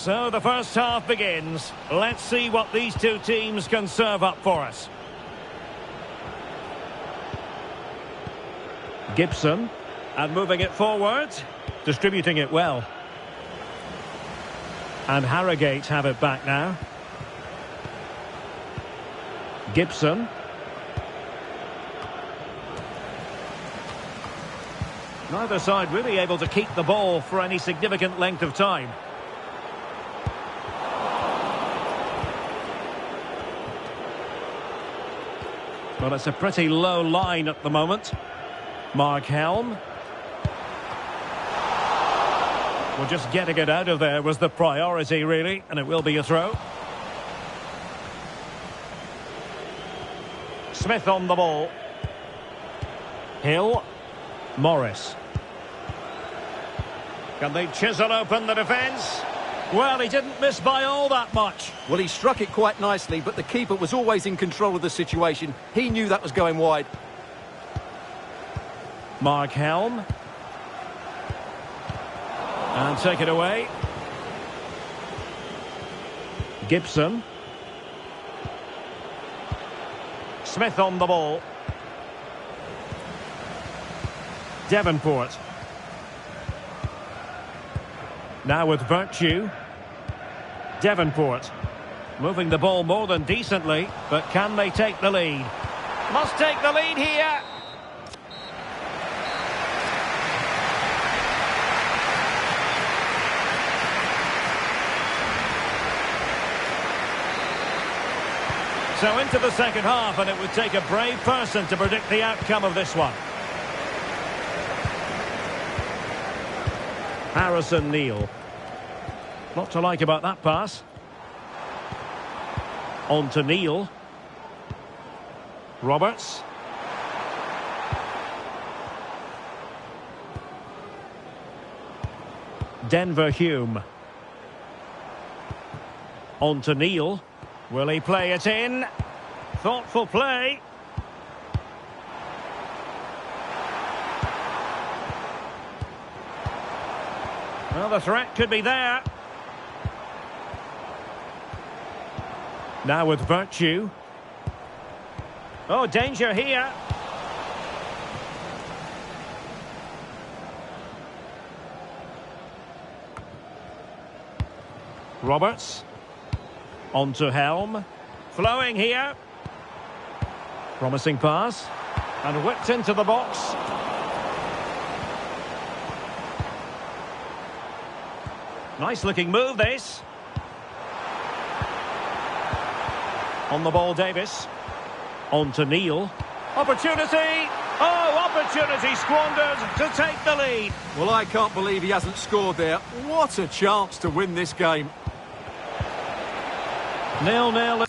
So the first half begins. Let's see what these two teams can serve up for us. Gibson, and moving it forward, distributing it well. And Harrogate have it back now. Gibson. Neither side really able to keep the ball for any significant length of time. Well, it's a pretty low line at the moment. Mark Helm. Well, just getting it out of there was the priority, really, and it will be a throw. Smith on the ball. Hill. Morris. Can they chisel open the defence? Well, he didn't miss by all that much. Well, he struck it quite nicely, but the keeper was always in control of the situation. He knew that was going wide. Mark Helm. And take it away. Gibson. Smith on the ball. Davenport. Now with Virtue. Davenport. Moving the ball more than decently, but can they take the lead? Must take the lead here. So into the second half, and it would take a brave person to predict the outcome of this one. Harrison Neal. Not to like about that pass. On to Neal. Roberts. Denver Hume. On to Neal. Will he play it in? Thoughtful play. Well, the threat could be there. Now with Virtue. Oh, danger here. Roberts. On to Helm. Flowing here. Promising pass. And whipped into the box. Nice looking move, this. On the ball, Davis. On to Neal. Opportunity. Oh, opportunity squandered to take the lead. Well, I can't believe he hasn't scored there. What a chance to win this game. 0-0.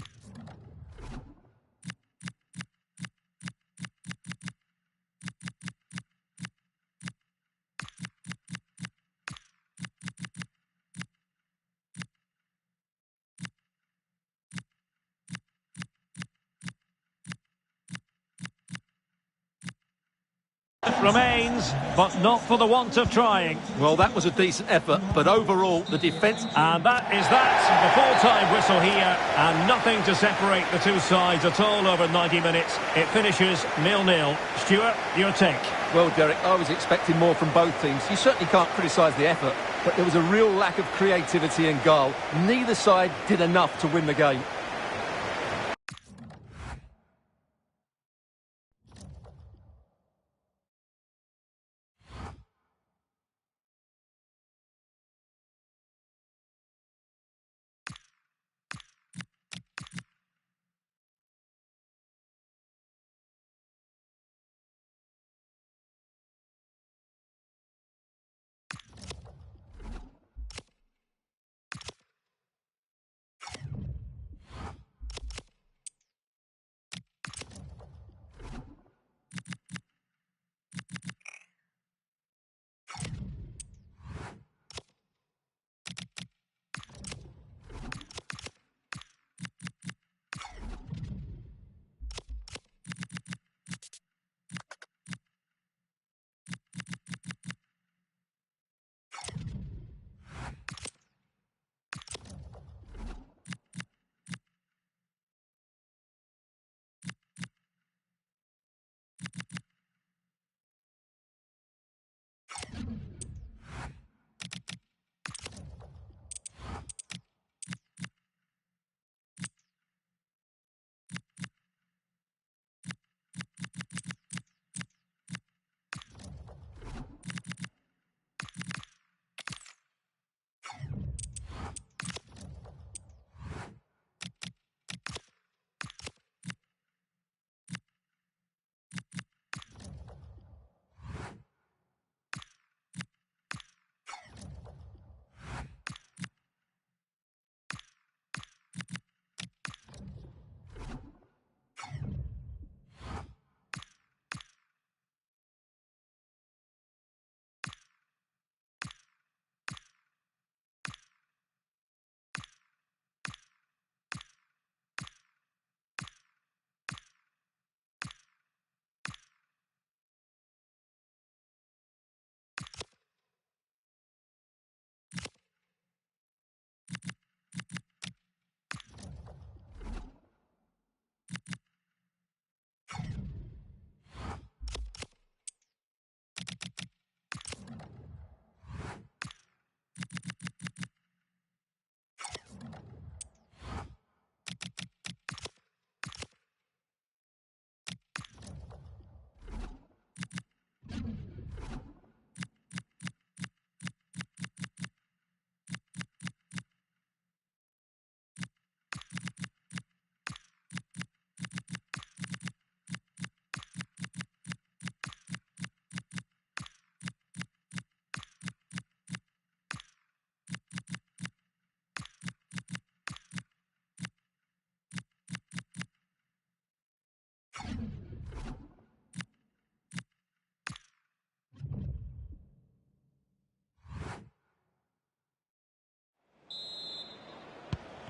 Remains, but not for the want of trying. Well, that was a decent effort, but overall, the defence... And that is that. The full-time whistle here, and nothing to separate the two sides at all over 90 minutes. It finishes 0-0. Stuart, your take? Well, Derek, I was expecting more from both teams. You certainly can't criticise the effort, but there was a real lack of creativity and guile. Neither side did enough to win the game.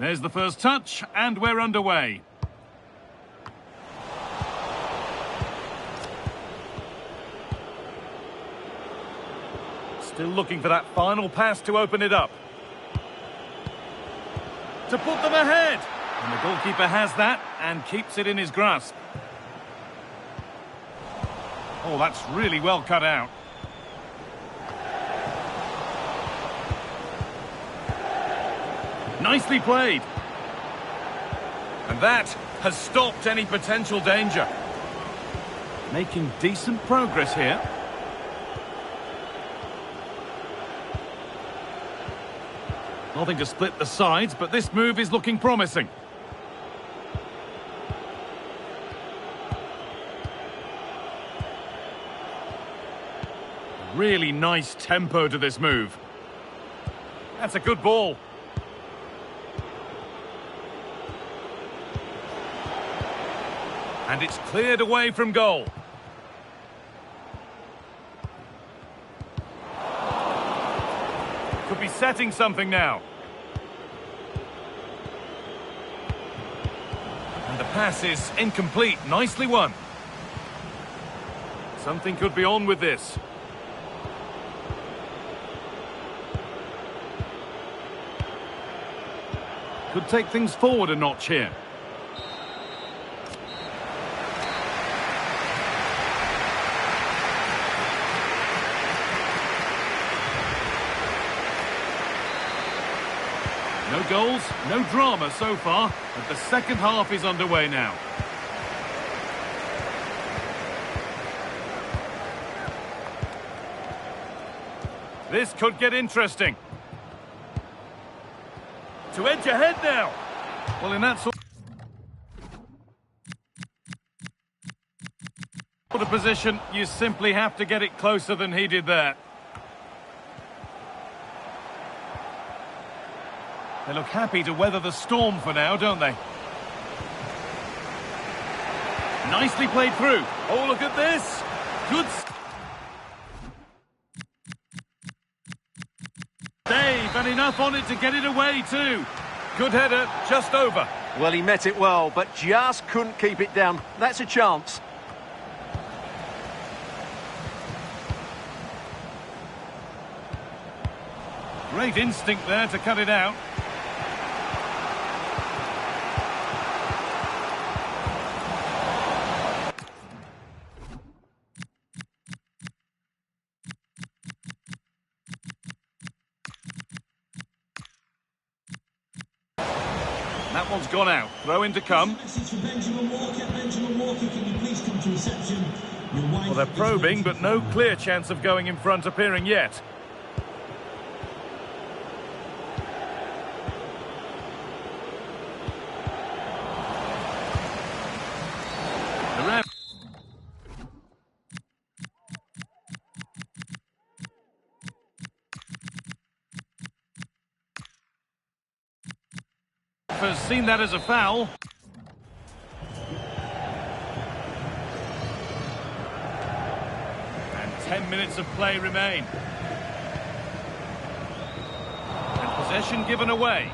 There's the first touch, and we're underway. Still looking for that final pass to open it up. To put them ahead. And the goalkeeper has that and keeps it in his grasp. Oh, that's really well cut out. Nicely played. And that has stopped any potential danger. Making decent progress here. Nothing to split the sides, but this move is looking promising. Really nice tempo to this move. That's a good ball. And it's cleared away from goal. Could be setting something now. And the pass is incomplete. Nicely won. Something could be on with this. Could take things forward a notch here. No goals, no drama so far, but the second half is underway now. This could get interesting. To edge ahead now. Well, in that sort of position, you simply have to get it closer than he did there. They look happy to weather the storm for now, don't they? Nicely played through. Oh, look at this. Good save, and enough on it to get it away too. Good header, just over. Well, he met it well, but just couldn't keep it down. That's a chance. Great instinct there to cut it out. That one's gone out. Throw in to come. Well, they're probing, but no clear chance of going in front appearing yet. The ref has seen that as a foul. And 10 minutes of play remain. And possession given away.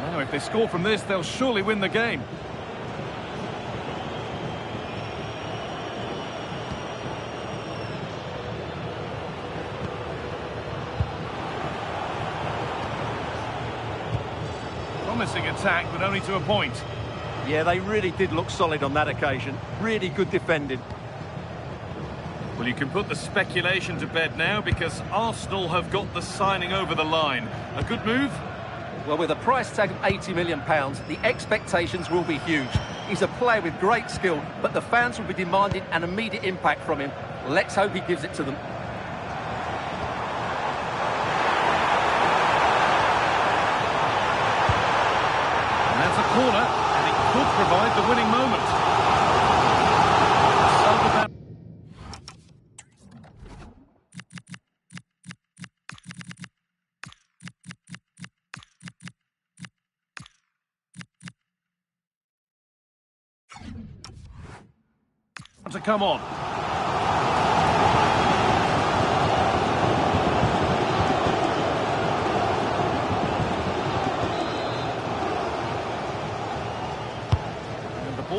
Now, if they score from this, they'll surely win the game. Promising attack, but only to a point. Yeah, they really did look solid on that occasion. Really good defending. Well, you can put the speculation to bed now because Arsenal have got the signing over the line. A good move? Well, with a price tag of £80 million, the expectations will be huge. He's a player with great skill, but the fans will be demanding an immediate impact from him. Let's hope he gives it to them. That's a corner, and it could provide the winning moment. To come on.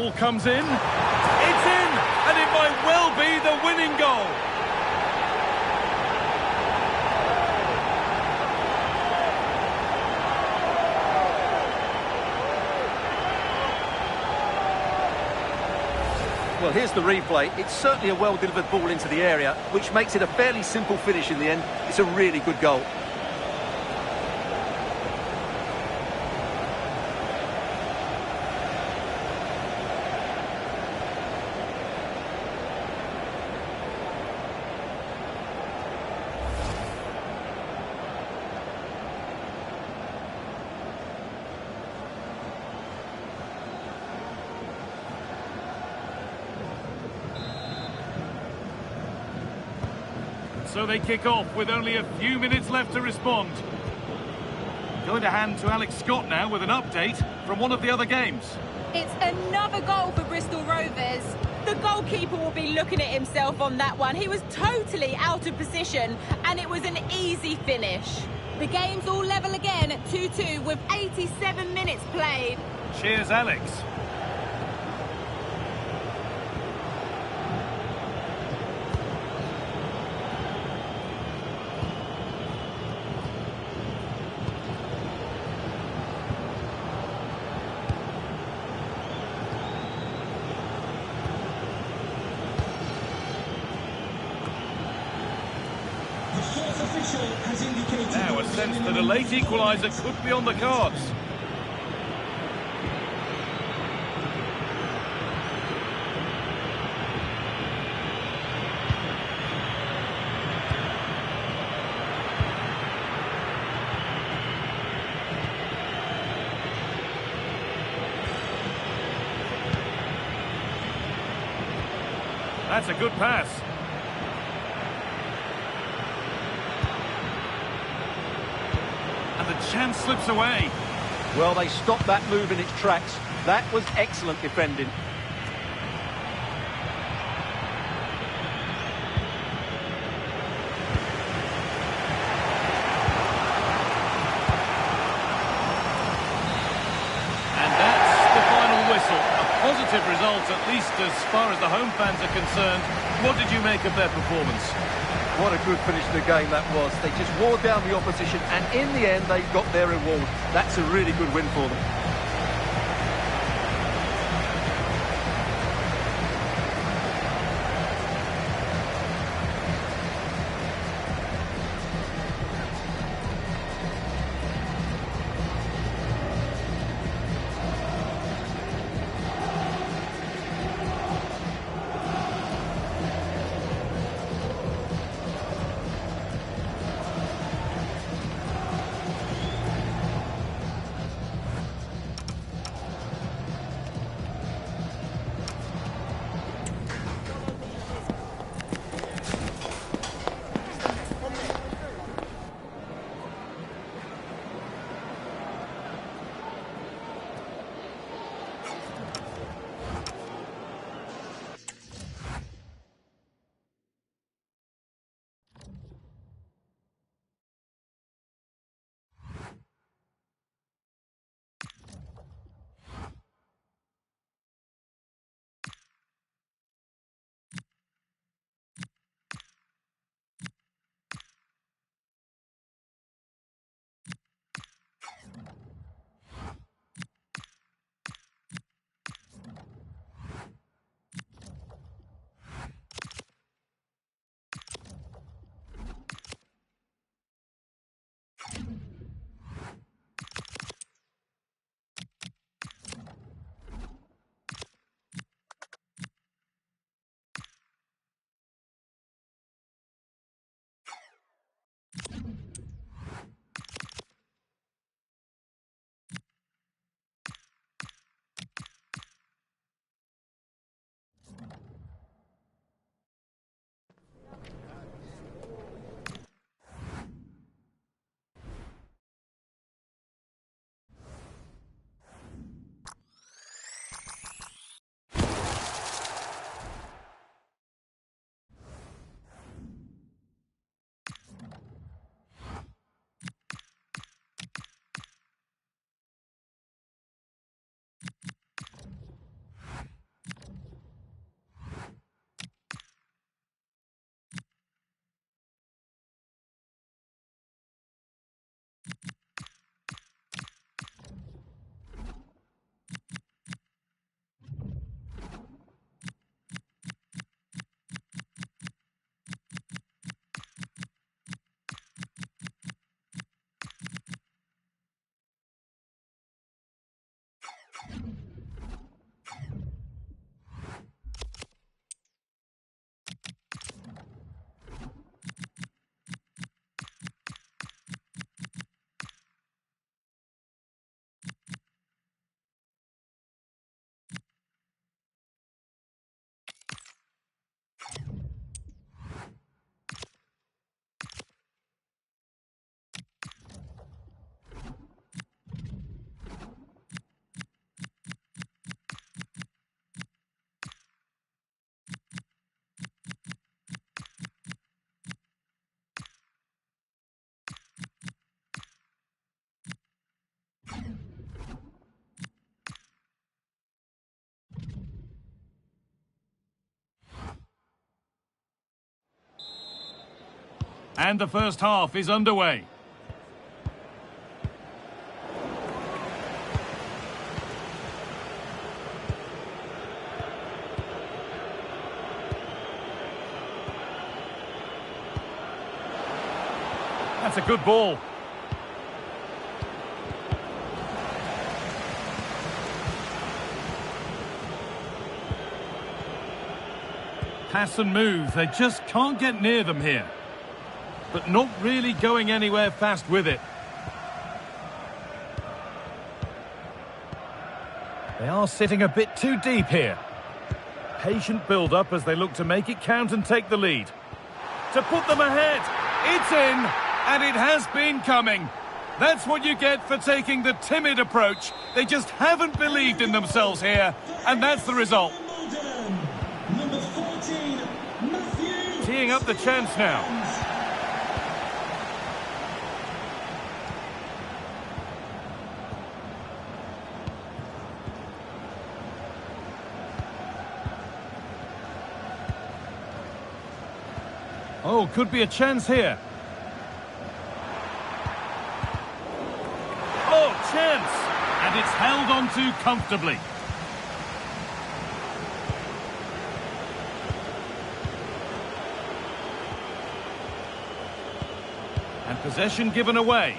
ball comes in. It's in, and it might well be the winning goal. Well, here's the replay. It's certainly a well-delivered ball into the area, which makes it a fairly simple finish in the end. It's a really good goal. So they kick off with only a few minutes left to respond. Going to hand to Alex Scott now with an update from one of the other games. It's another goal for Bristol Rovers. The goalkeeper will be looking at himself on that one. He was totally out of position and it was an easy finish. The game's all level again at 2-2 with 87 minutes played. Cheers, Alex. Now a sense that a late equaliser could be on the cards. That's a good pass. And the chance slips away. Well, they stopped that move in its tracks. That was excellent defending. And that's the final whistle. A positive result, at least as far as the home fans are concerned. What did you make of their performance? What a good finish to the game that was. They just wore down the opposition, and in the end, they got their reward. That's a really good win for them. And the first half is underway. That's a good ball. Pass and move, they just can't get near them here. But not really going anywhere fast with it. They are sitting a bit too deep here. Patient build-up as they look to make it count and take the lead. To put them ahead, it's in, and it has been coming. That's what you get for taking the timid approach. They just haven't believed in themselves here, and that's the result. Teeing up the chance now. Oh, could be a chance here. Oh, chance! And it's held on to comfortably. And possession given away.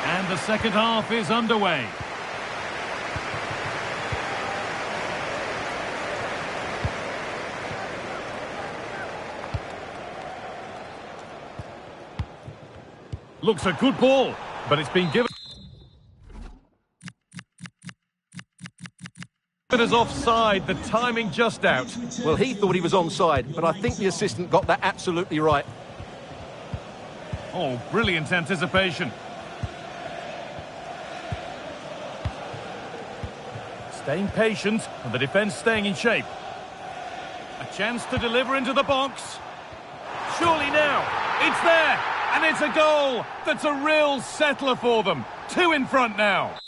And the second half is underway. Looks a good ball, but it's been given as offside, the timing just out. Well, he thought he was onside, but I think the assistant got that absolutely right. Oh, brilliant anticipation. Staying patient, and the defence staying in shape. A chance to deliver into the box. Surely now, it's there! And it's a goal that's a real settler for them. 2 in front now.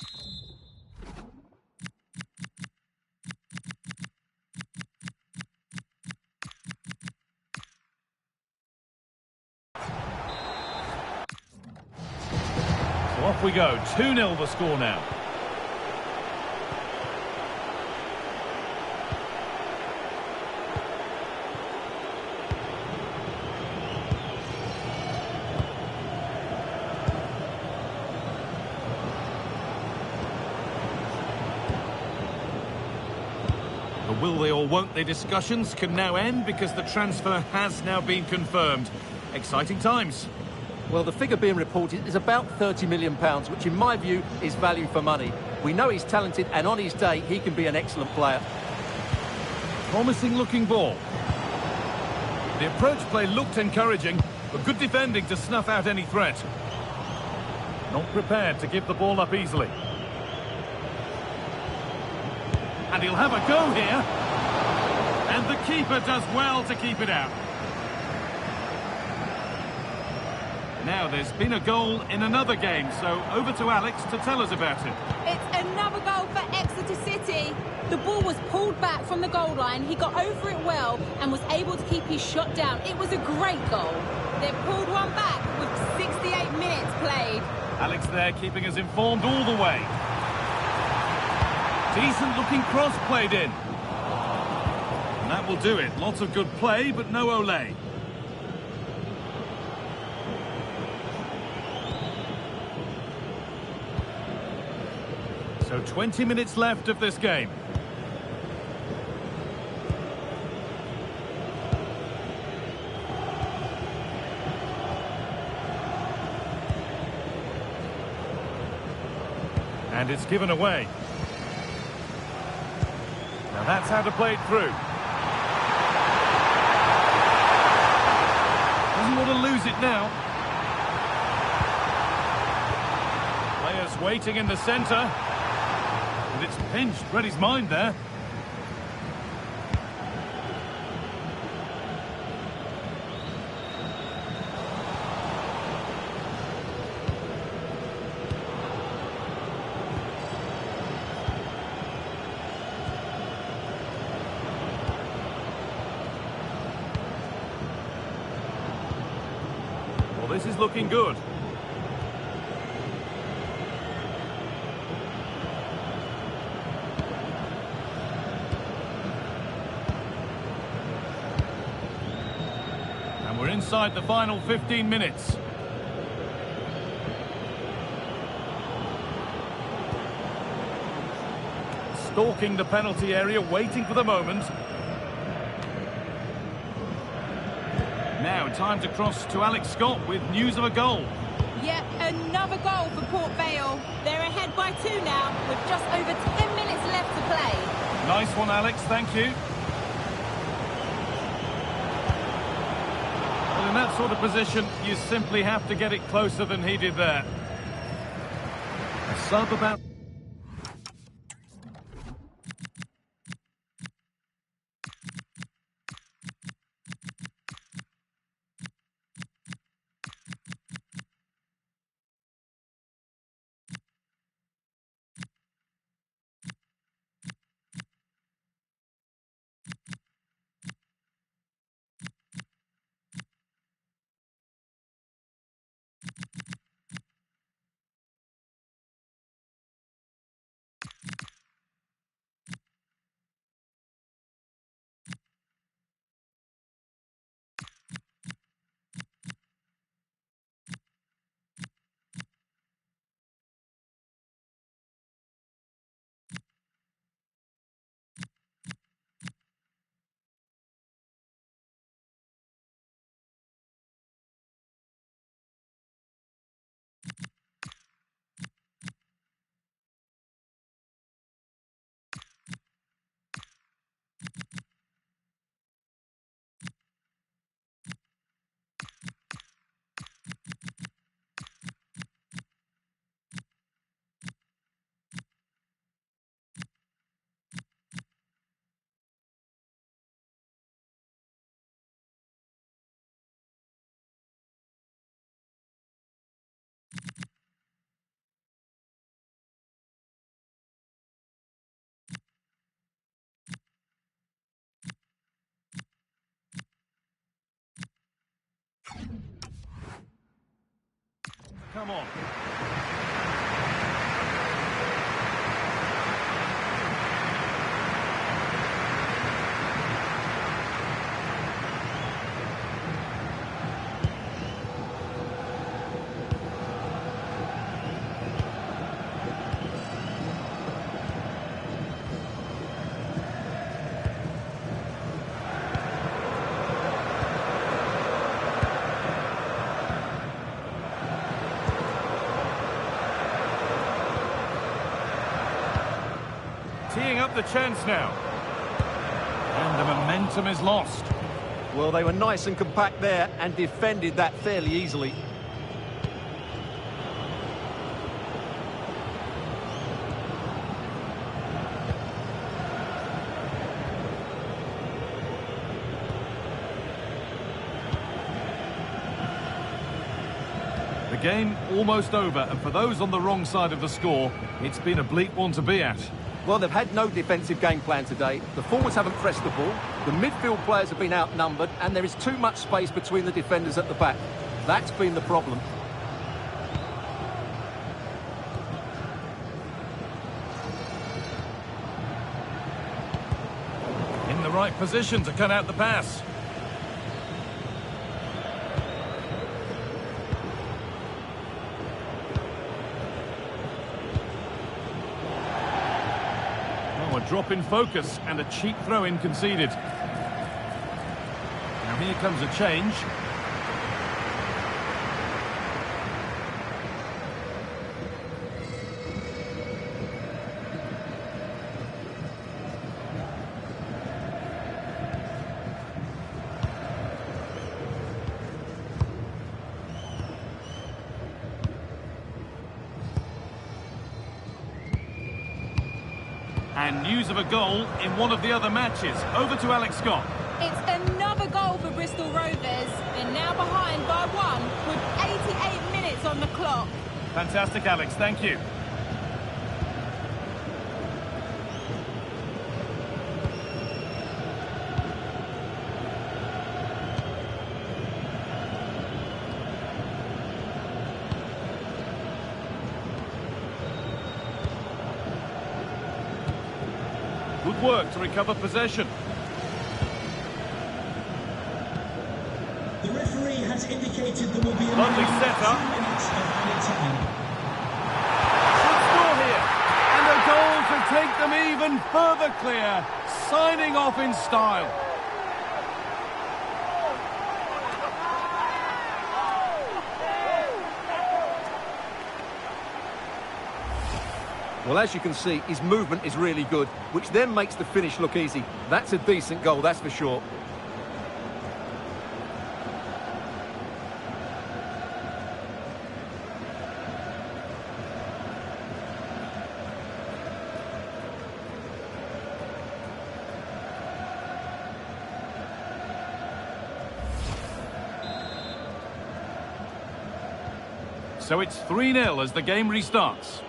So off we go. 2-0 the score now. The will they or won't they discussions can now end because the transfer has now been confirmed. Exciting times. Well, the figure being reported is about £30 million, which in my view is value for money. We know he's talented, and on his day, he can be an excellent player. Promising looking ball. The approach play looked encouraging, but good defending to snuff out any threat. Not prepared to give the ball up easily. And he'll have a go here. And the keeper does well to keep it out. Now, there's been a goal in another game, so over to Alex to tell us about it. It's another goal for Exeter City. The ball was pulled back from the goal line. He got over it well and was able to keep his shot down. It was a great goal. They've pulled one back with 68 minutes played. Alex there keeping us informed all the way. Decent looking cross played in. And that will do it. Lots of good play, but no Olé. So 20 minutes left of this game. And it's given away. Now that's how to play it through. Doesn't want to lose it now. Players waiting in the centre. And it's pinched. Read his mind there. this is looking good. And we're inside the final 15 minutes. Stalking the penalty area, waiting for the moment. Now, time to cross to Alex Scott with news of a goal. Yep, another goal for Port Vale. They're ahead by 2 now, with just over 10 minutes left to play. Nice one, Alex, thank you. Well, in that sort of position, you simply have to get it closer than he did there. A sub about... Come on. Teeing up the chance now. And the momentum is lost. Well, they were nice and compact there and defended that fairly easily. The game almost over, and for those on the wrong side of the score, it's been a bleak one to be at. Well, they've had no defensive game plan today. The forwards haven't pressed the ball. The midfield players have been outnumbered, and there is too much space between the defenders at the back. That's been the problem. In the right position to cut out the pass. A drop in focus and a cheap throw-in conceded. Now here comes a change. And news of a goal in one of the other matches. Over to Alex Scott. It's another goal for Bristol Rovers. They're now behind by 1 with 88 minutes on the clock. Fantastic, Alex. Thank you. work to recover possession. The referee has indicated there will be a Lovely setup. 2 minutes of added time. Should score here. And a goal to take them even further clear. Signing off in style. Well, as you can see, his movement is really good, which then makes the finish look easy. That's a decent goal, that's for sure. So it's 3-0 as the game restarts.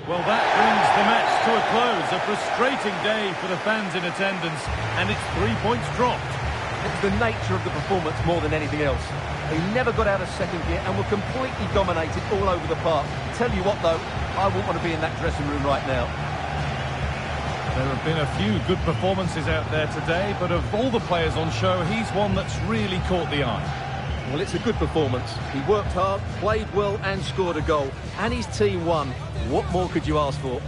Well, that brings the match to a close. A frustrating day for the fans in attendance, and it's 3 points dropped. It's the nature of the performance more than anything else. They never got out of second gear and were completely dominated all over the park. Tell you what, though, I wouldn't want to be in that dressing room right now. There have been a few good performances out there today, but of all the players on show, he's one that's really caught the eye. Well, it's a good performance. He worked hard, played well and scored a goal. And his team won. What more could you ask for?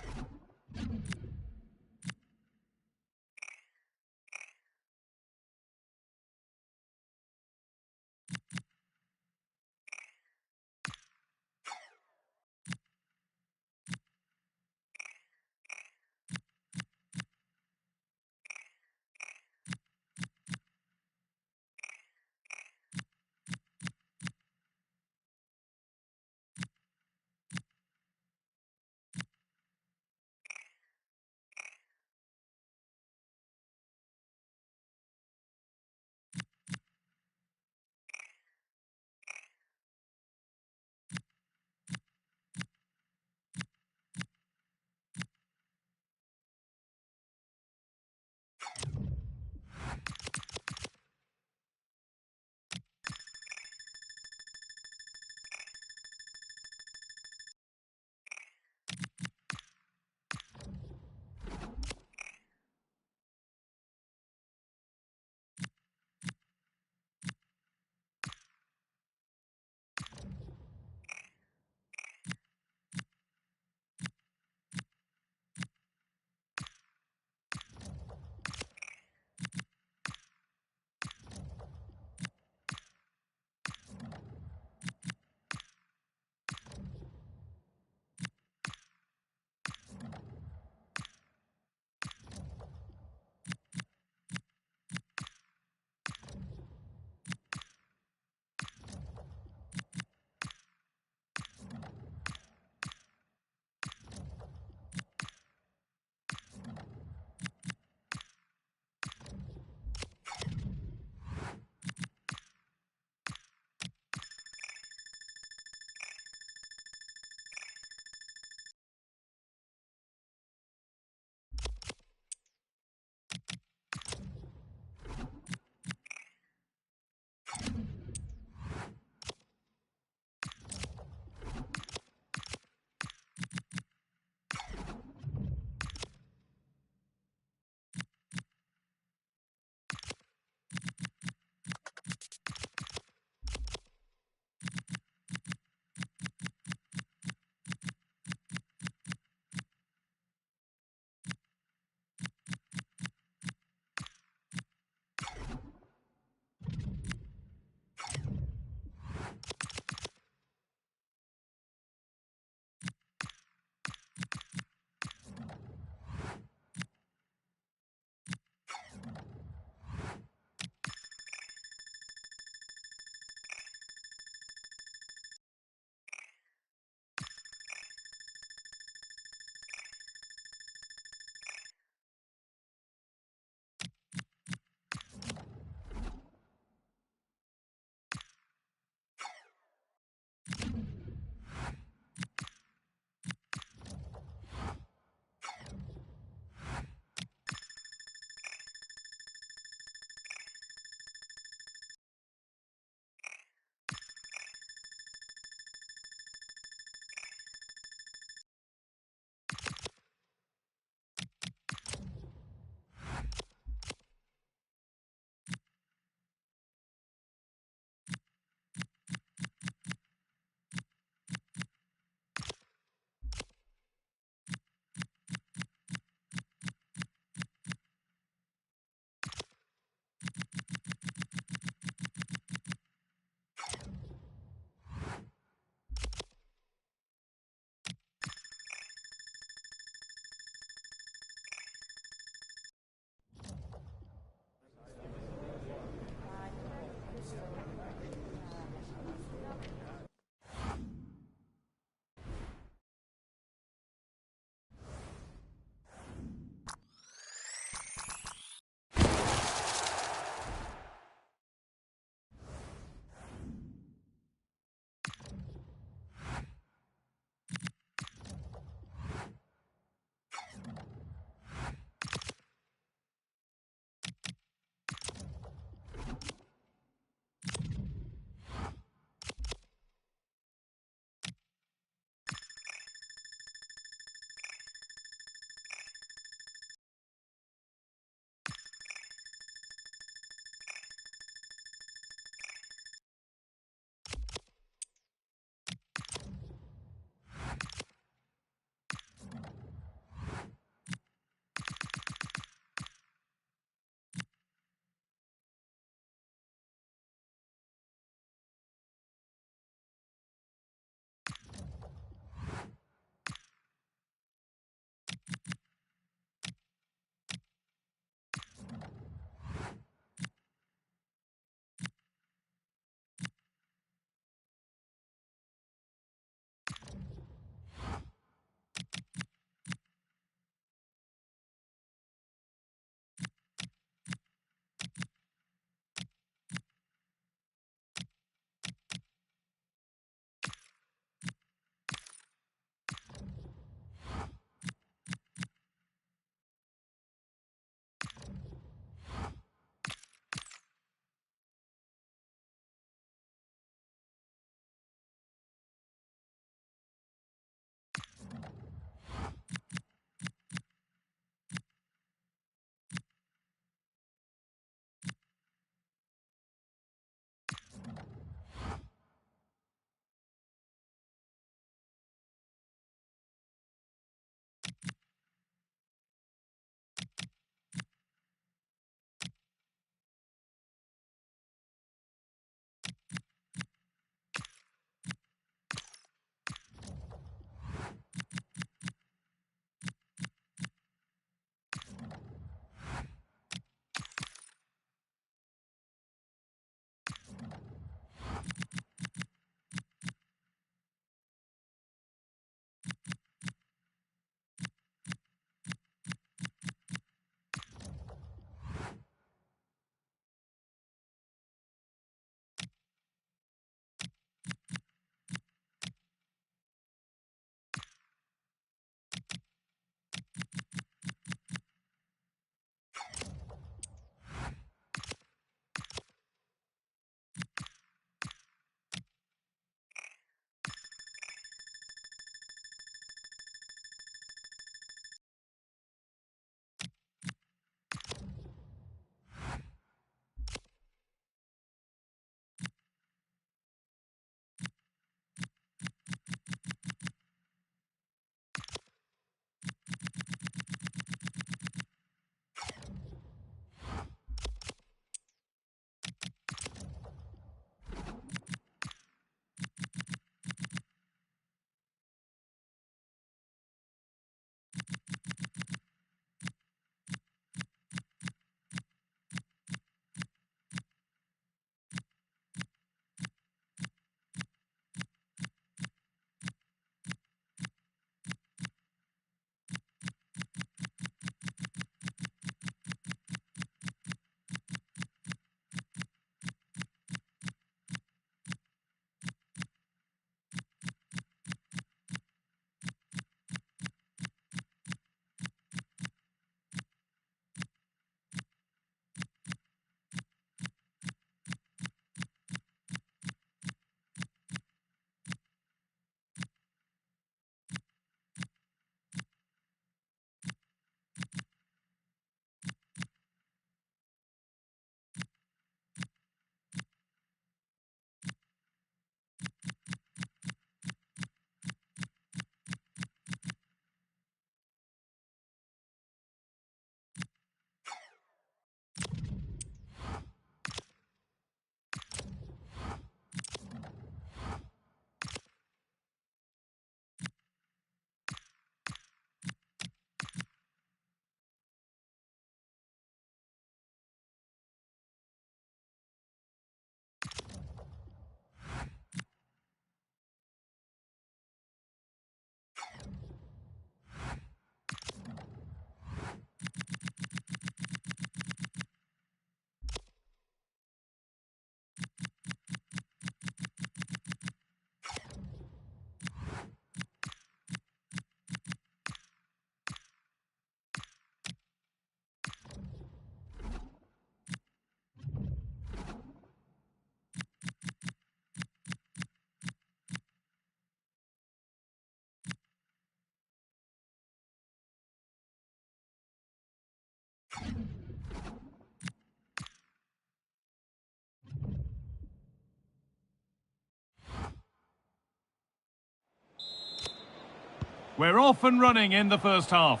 We're off and running in the first half.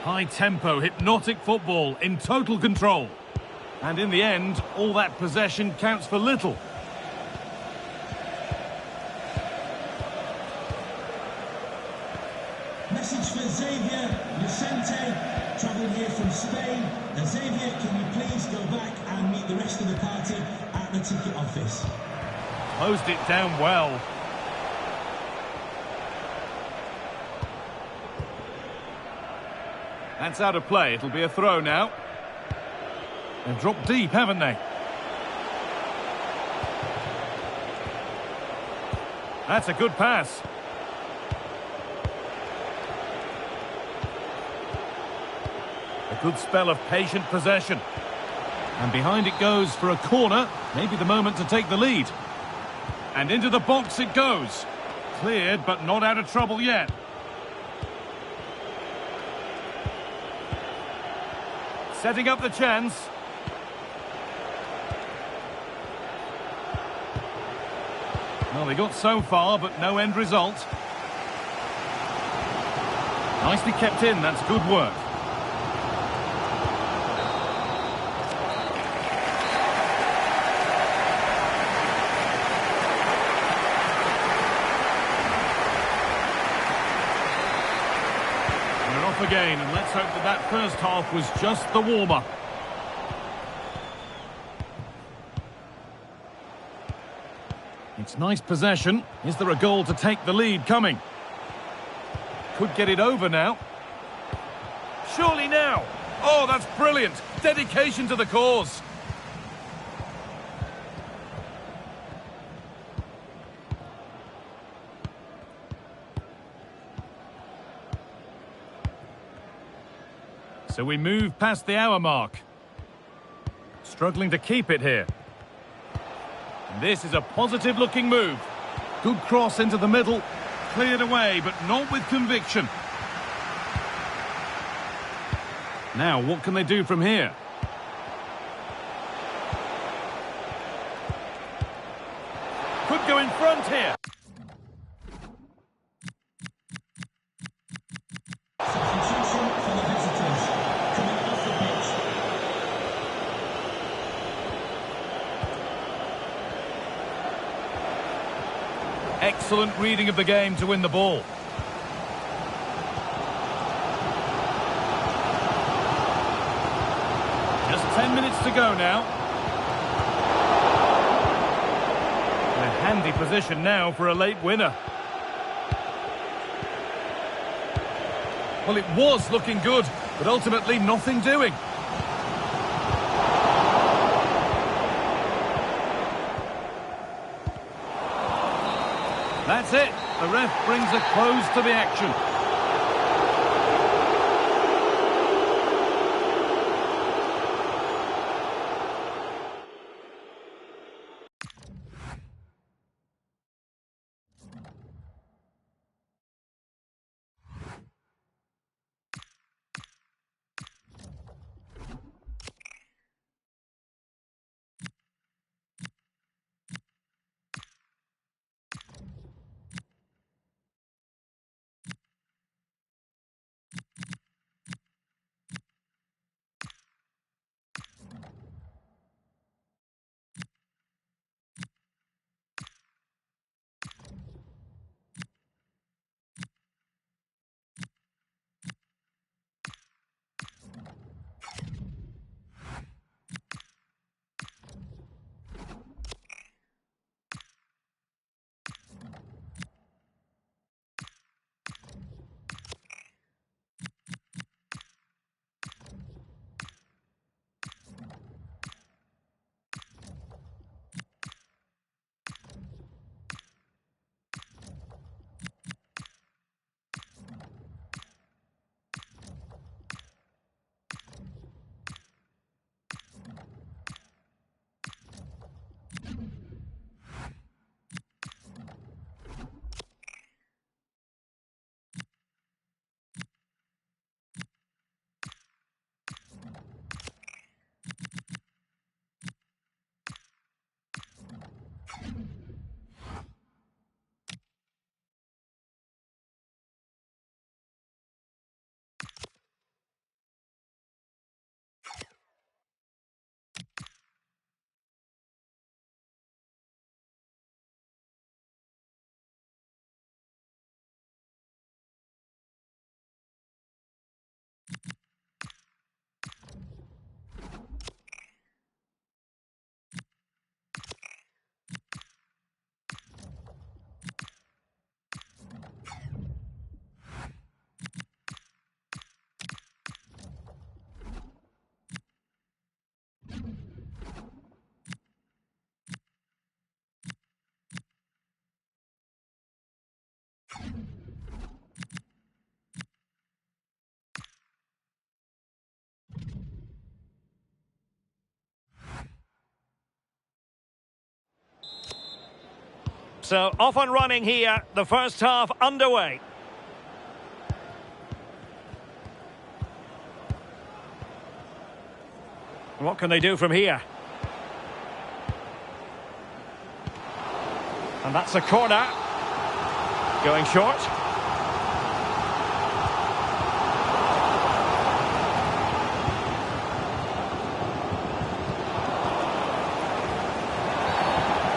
High-tempo, hypnotic football in total control. And in the end, all that possession counts for little. Message for Xavier Vicente, travelled here from Spain. Xavier, can you please go back and meet the rest of the party at the ticket office? Closed it down well. That's out of play. It'll be a throw now. They've dropped deep, haven't they? That's a good pass. A good spell of patient possession. And behind it goes for a corner. Maybe the moment to take the lead. And into the box it goes. Cleared, but not out of trouble yet. Setting up the chance. Well, they got so far, but no end result. Nicely kept in, that's good work. We're off again, and let's hope that that first half was just the warm-up. It's nice possession. Is there a goal to take the lead coming? Could get it over now. Surely now. Oh, that's brilliant. Dedication to the cause. So we move past the hour mark. Struggling to keep it here. This is a positive-looking move. Good cross into the middle. Cleared away, but not with conviction. Now, what can they do from here? Could go in front here. Substitution for the visitors. Coming off the pitch. Excellent reading of the game to win the ball. Just 10 minutes to go now. In a handy position now for a late winner. Well, it was looking good, but ultimately nothing doing. That's it. The ref brings a close to the action. So off and running here, the first half underway. What can they do from here? And that's a corner. Going short.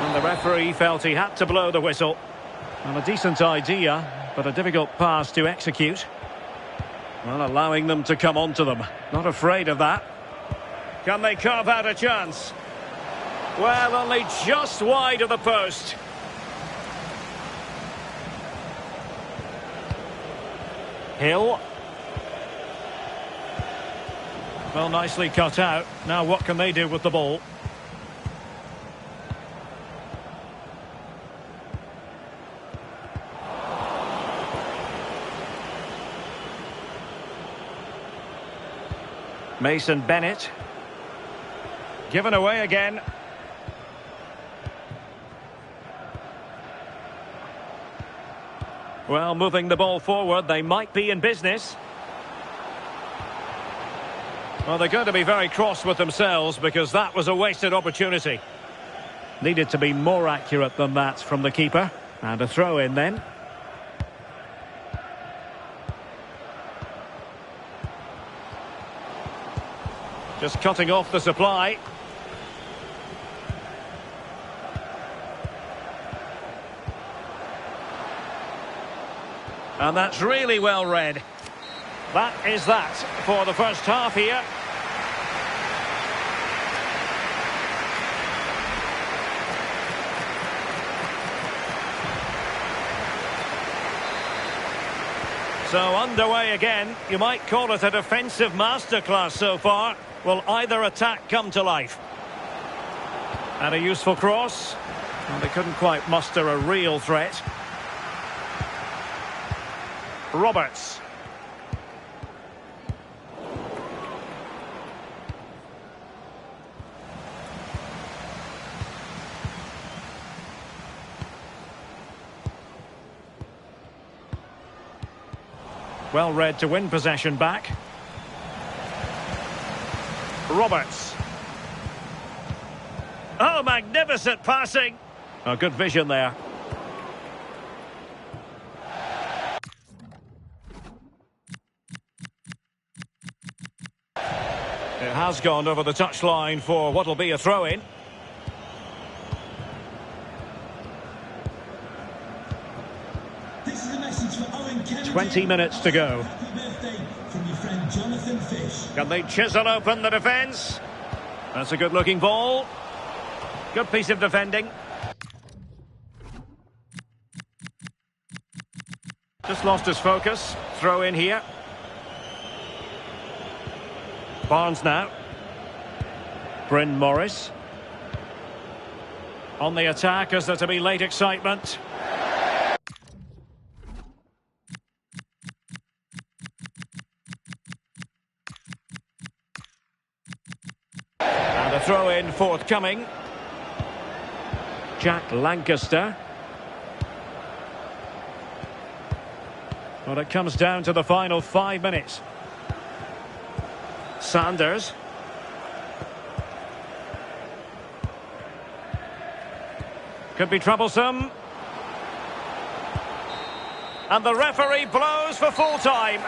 And the referee felt he had to blow the whistle. Well, a decent idea, but a difficult pass to execute. Well, allowing them to come onto them. Not afraid of that. Can they carve out a chance? Well, only just wide of the post. Hill. Well, nicely cut out. Now what can they do with the ball? Mason Bennett. Given away again. Well, moving the ball forward, they might be in business. Well, they're going to be very cross with themselves because that was a wasted opportunity. Needed to be more accurate than that from the keeper. And a throw in then. Just cutting off the supply. And that's really well read. That is that for the first half here. So underway again. You might call it a defensive masterclass so far. Will either attack come to life? And a useful cross. And they couldn't quite muster a real threat. Roberts. Well read to win possession back. Roberts. Oh, magnificent passing. Oh, good vision there. It has gone over the touchline for what will be a throw-in. This is a message for Owen Kennedy. 20 minutes to go. Happy birthday from your friend Jonathan Fish. Can they chisel open the defence? That's a good-looking ball. Good piece of defending. Just lost his focus. Throw in here. Barnes now. Bryn Morris. On the attack, is there to be late excitement? And a throw-in forthcoming. Jack Lancaster. Well, it comes down to the final 5 minutes. Sanders. Could be troublesome. And the referee blows for full time.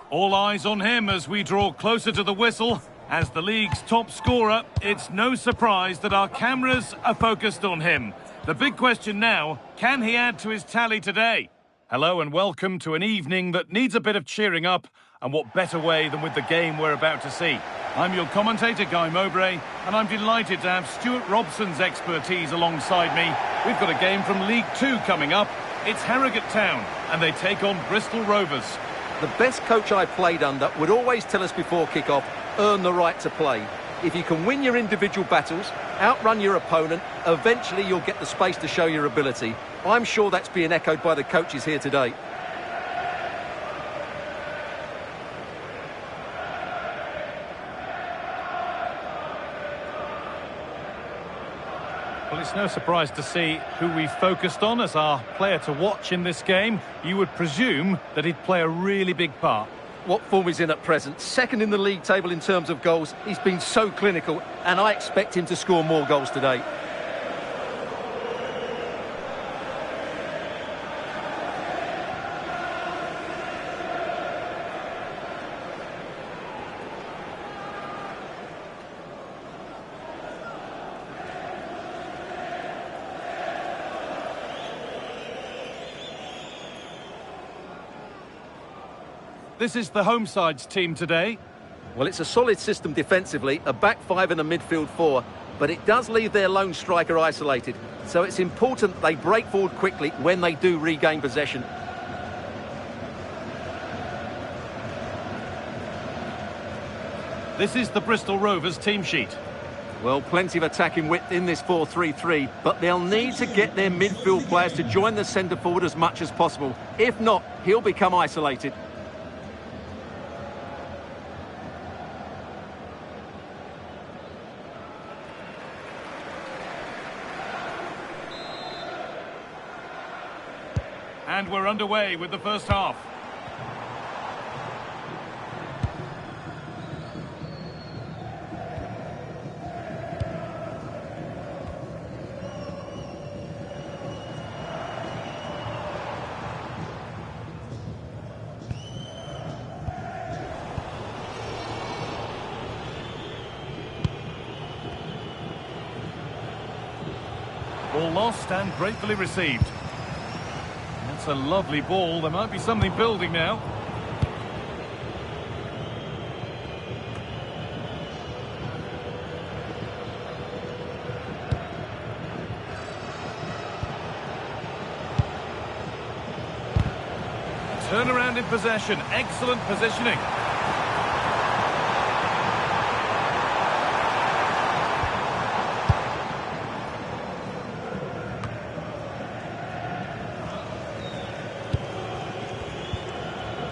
All eyes on him as we draw closer to the whistle. As the league's top scorer, it's no surprise that our cameras are focused on him. The big question now, can he add to his tally today? Hello and welcome to an evening that needs a bit of cheering up, and what better way than with the game we're about to see. I'm your commentator, Guy Mowbray, and I'm delighted to have Stuart Robson's expertise alongside me. We've got a game from League 2 coming up. It's Harrogate Town, and they take on Bristol Rovers. The best coach I played under would always tell us before kick-off, earn the right to play. If you can win your individual battles, outrun your opponent, eventually you'll get the space to show your ability. I'm sure that's being echoed by the coaches here today. Well, it's no surprise to see who we focused on as our player to watch in this game. You would presume that he'd play a really big part. What form he's in at present, second in the league table in terms of goals. He's been so clinical, and I expect him to score more goals today. This is the home side's team today. Well, it's a solid system defensively, a back five and a midfield four, but it does leave their lone striker isolated. So it's important that they break forward quickly when they do regain possession. This is the Bristol Rovers team sheet. Well, plenty of attacking width in this 4-3-3, but they'll need to get their midfield players to join the centre forward as much as possible. If not, he'll become isolated. And we're underway with the first half. Ball lost and gratefully received. That's a lovely ball. There might be something building now. Turnaround in possession. Excellent positioning.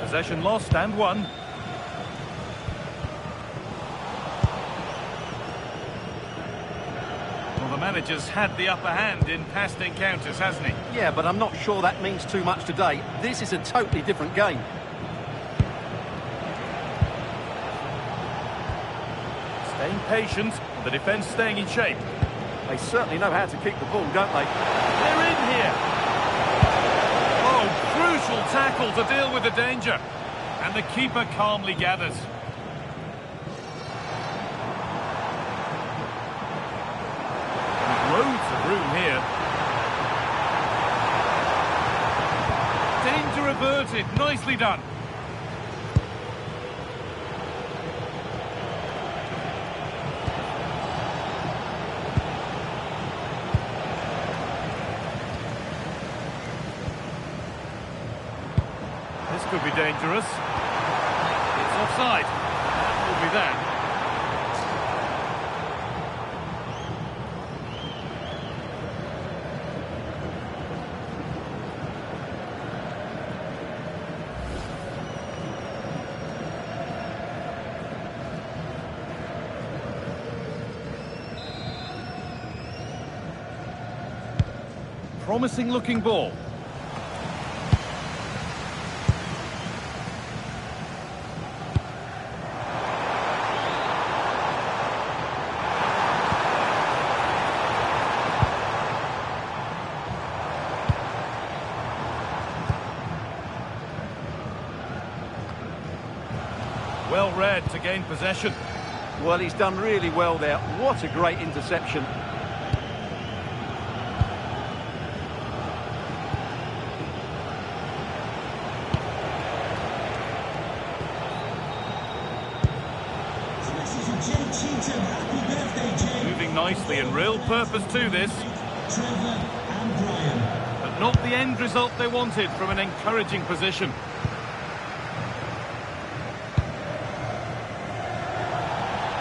Possession lost and won. Well, the manager's had the upper hand in past encounters, hasn't he? Yeah, but I'm not sure that means too much today. This is a totally different game. Staying patient, the defence staying in shape. They certainly know how to kick the ball, don't they? They're in here. Oh, crucial tackle to deal with the danger. And the keeper calmly gathers. Loads of room here. Danger averted. Nicely done. This could be dangerous. It's offside. That will be that. Promising looking ball. Well read to gain possession. Well, he's done really well there. What a great interception. Moving nicely and real purpose to this. Trevor and Brian. But not the end result they wanted from an encouraging position.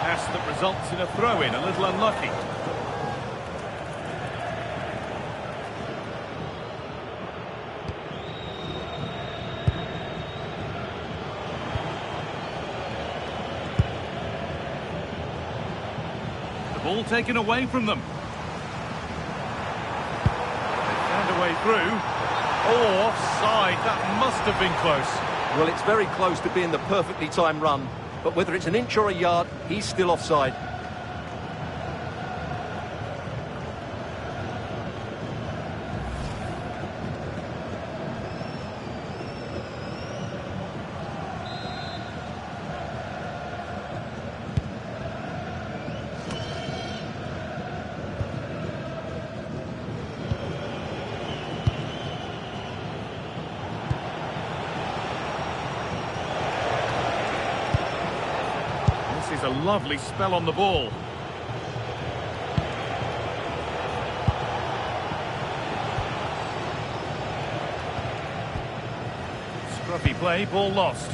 Pass that results in a throw-in, a little unlucky. Ball taken away from them. They found a way through. Oh, offside. That must have been close. Well, it's very close to being the perfectly timed run, but whether it's an inch or a yard, he's still offside. This is a lovely spell on the ball. Scruffy play, ball lost.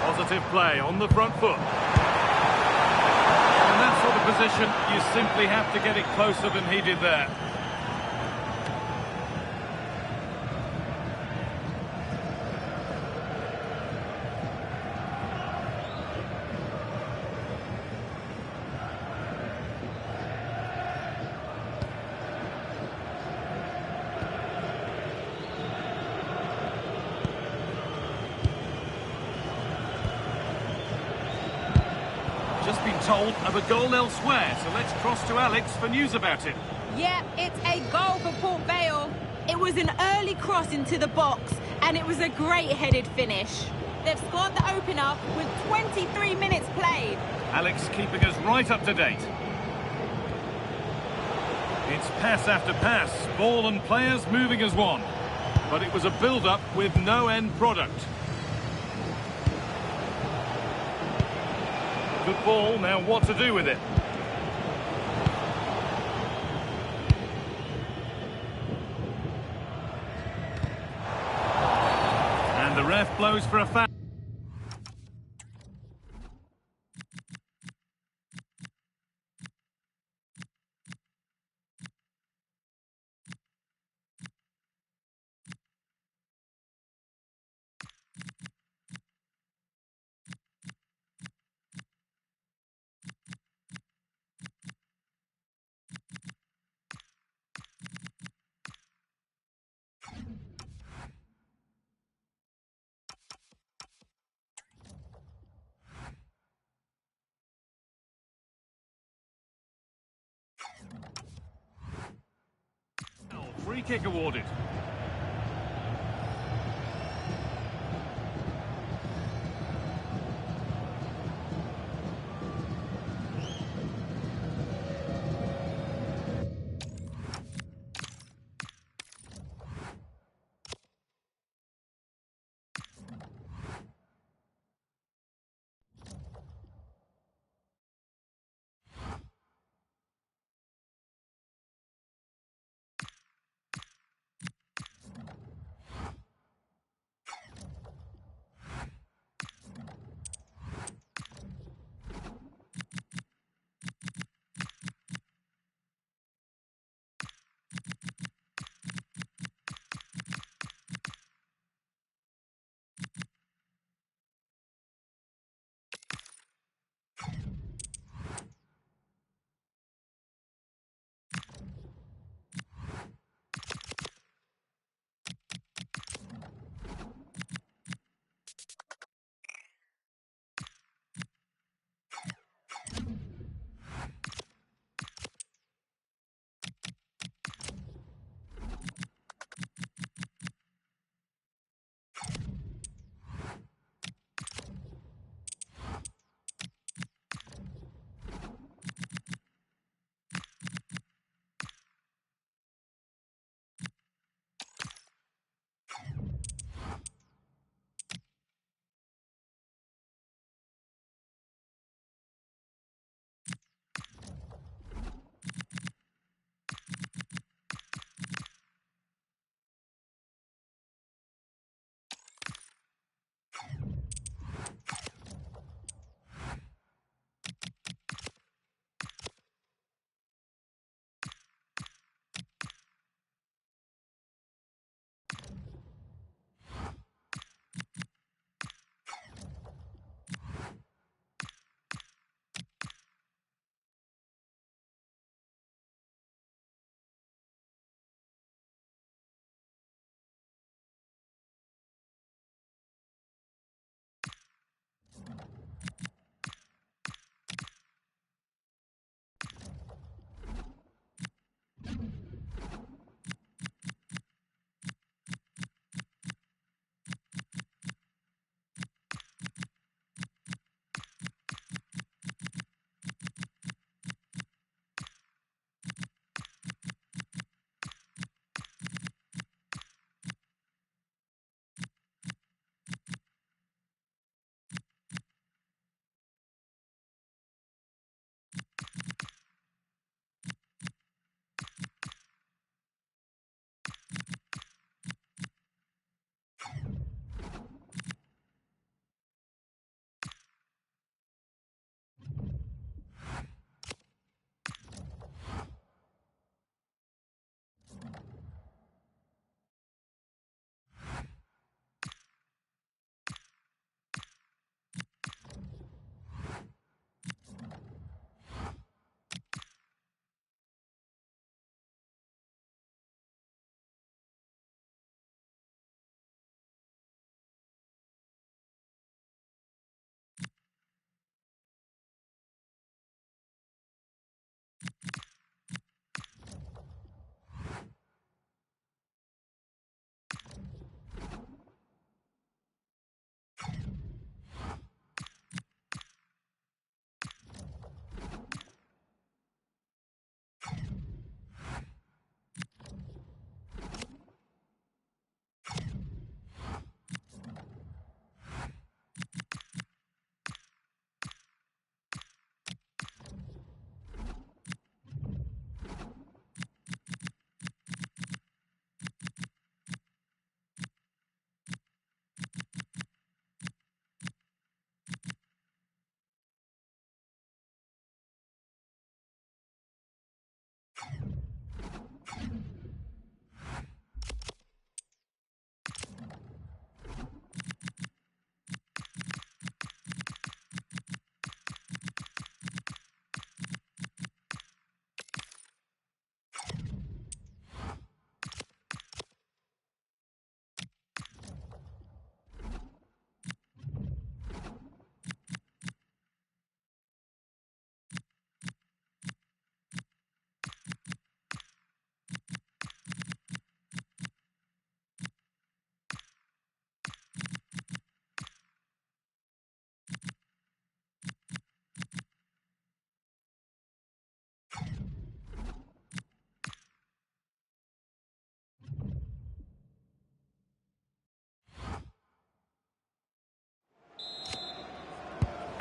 Positive play on the front foot. Position, you simply have to get it closer than he did there. Just been told of a goal elsewhere, so let's cross to Alex for news about it. Yeah, it's a goal for Port Vale. It was an early cross into the box, and it was a great headed finish. They've scored the opener with 23 minutes played. Alex keeping us right up to date. It's pass after pass, ball and players moving as one. But it was a build-up with no end product. Good ball, now what to do with it? And the ref blows for a foul. Free kick awarded.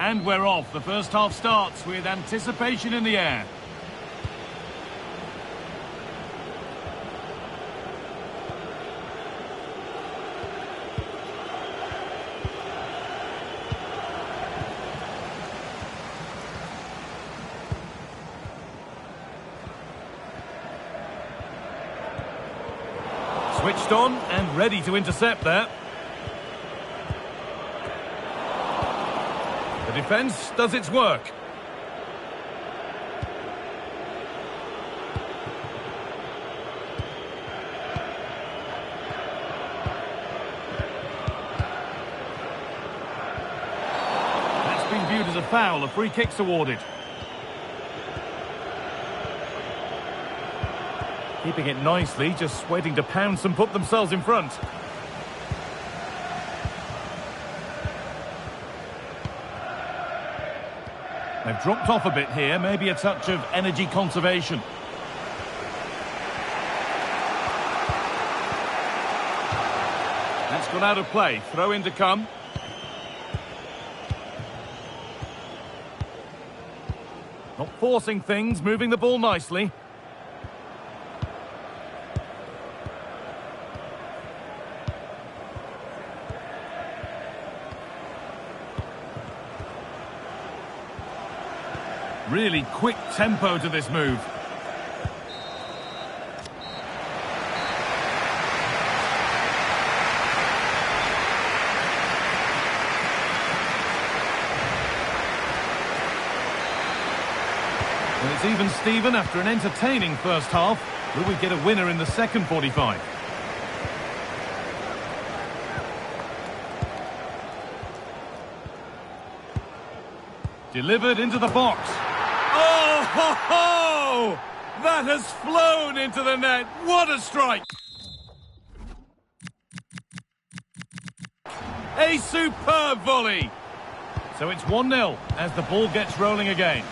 And we're off. The first half starts with anticipation in the air. Switched on and ready to intercept there. The defence does its work. That's been viewed as a foul. A free kick's awarded. Keeping it nicely, just waiting to pounce and put themselves in front. They've dropped off a bit here, maybe a touch of energy conservation. That's gone out of play. Throw in to come. Not forcing things, moving the ball nicely. Really quick tempo to this move. Well, it's even Steven after an entertaining first half. Will we get a winner in the second 45? Delivered into the box. Oh, ho, ho! That has flown into the net. What a strike! A superb volley. So it's 1-0 as the ball gets rolling again.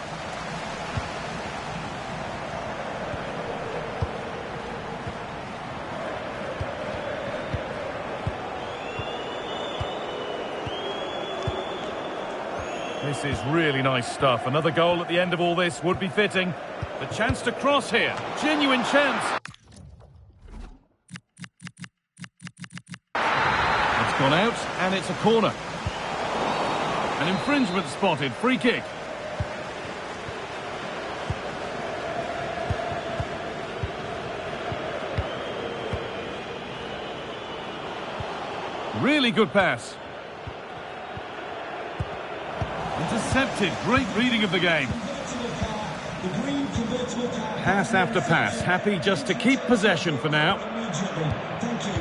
This is really nice stuff. Another goal at the end of all this would be fitting. The chance to cross here. Genuine chance. It's gone out, and it's a corner. An infringement spotted. Free kick. Really good pass. Intercepted. Great reading of the game. Pass after pass. Happy just to keep possession for now. Thank you.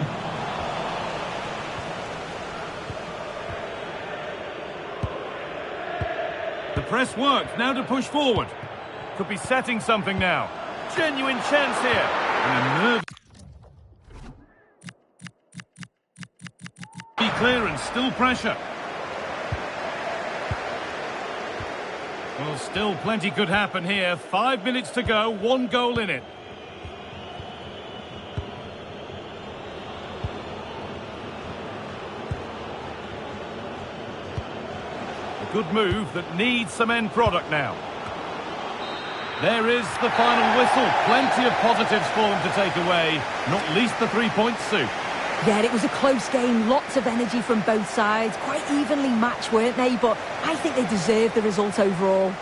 The press worked. Now to push forward. Could be setting something now. Genuine chance here. And a nerve. Clearance. Still pressure. Well, still plenty could happen here. 5 minutes to go, 1 goal in it. A good move that needs some end product now. There is the final whistle. Plenty of positives for them to take away, not least the 3-point soup. Yeah, it was a close game, lots of energy from both sides, quite evenly matched, weren't they? But I think they deserved the result overall.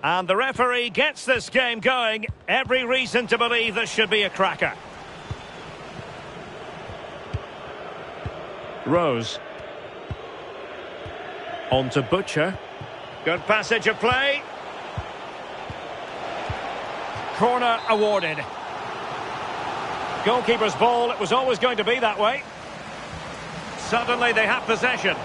And the referee gets this game going. Every reason to believe this should be a cracker. Rose. On to Butcher. Good passage of play. Corner awarded. Goalkeeper's ball, it was always going to be that way. Suddenly they have possession.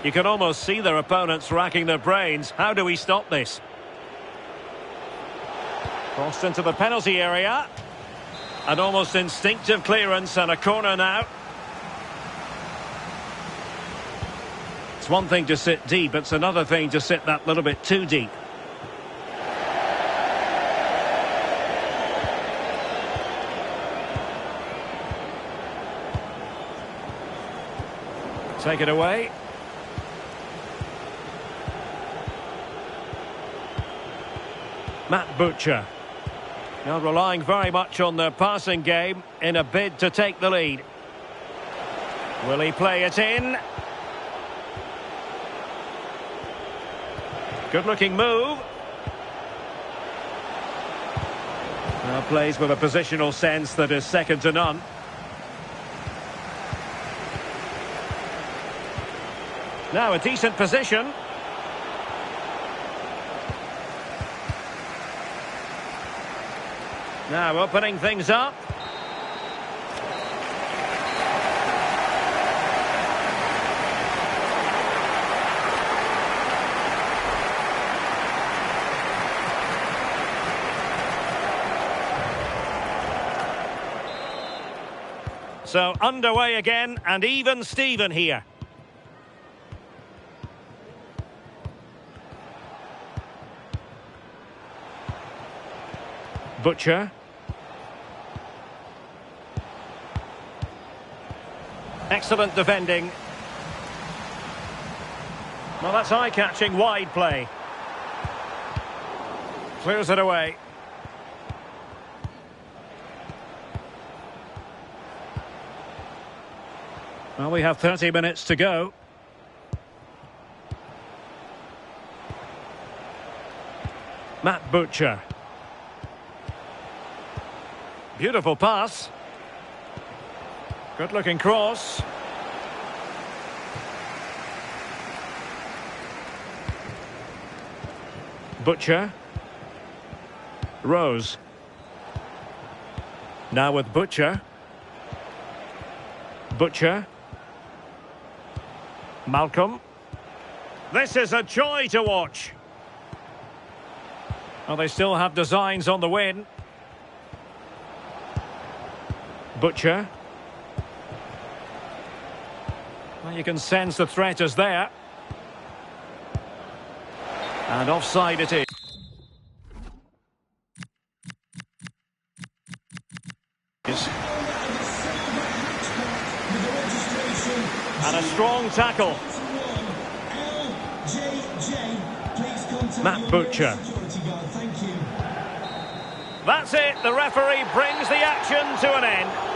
You can almost see their opponents racking their brains. How do we stop this? Crossed into the penalty area. An almost instinctive clearance and a corner now. It's one thing to sit deep, it's another thing to sit that little bit too deep. Take it away. Matt Butcher. Now relying very much on their passing game in a bid to take the lead. Will he play it in? Good looking move. Now plays with a positional sense that is second to none. Now a decent position. Now opening things up. So underway again and even Steven here. Butcher. Excellent defending. Well, that's eye-catching wide play. Clears it away. Well, we have 30 minutes to go. Matt Butcher. Beautiful pass. Good looking cross. Butcher. Rose. Now with Butcher. Butcher. Malcolm. This is a joy to watch. Well, they still have designs on the win. Butcher. Well, you can sense the threat is there. And offside it is. And a strong tackle. Matt Butcher. That's it. The referee brings the action to an end.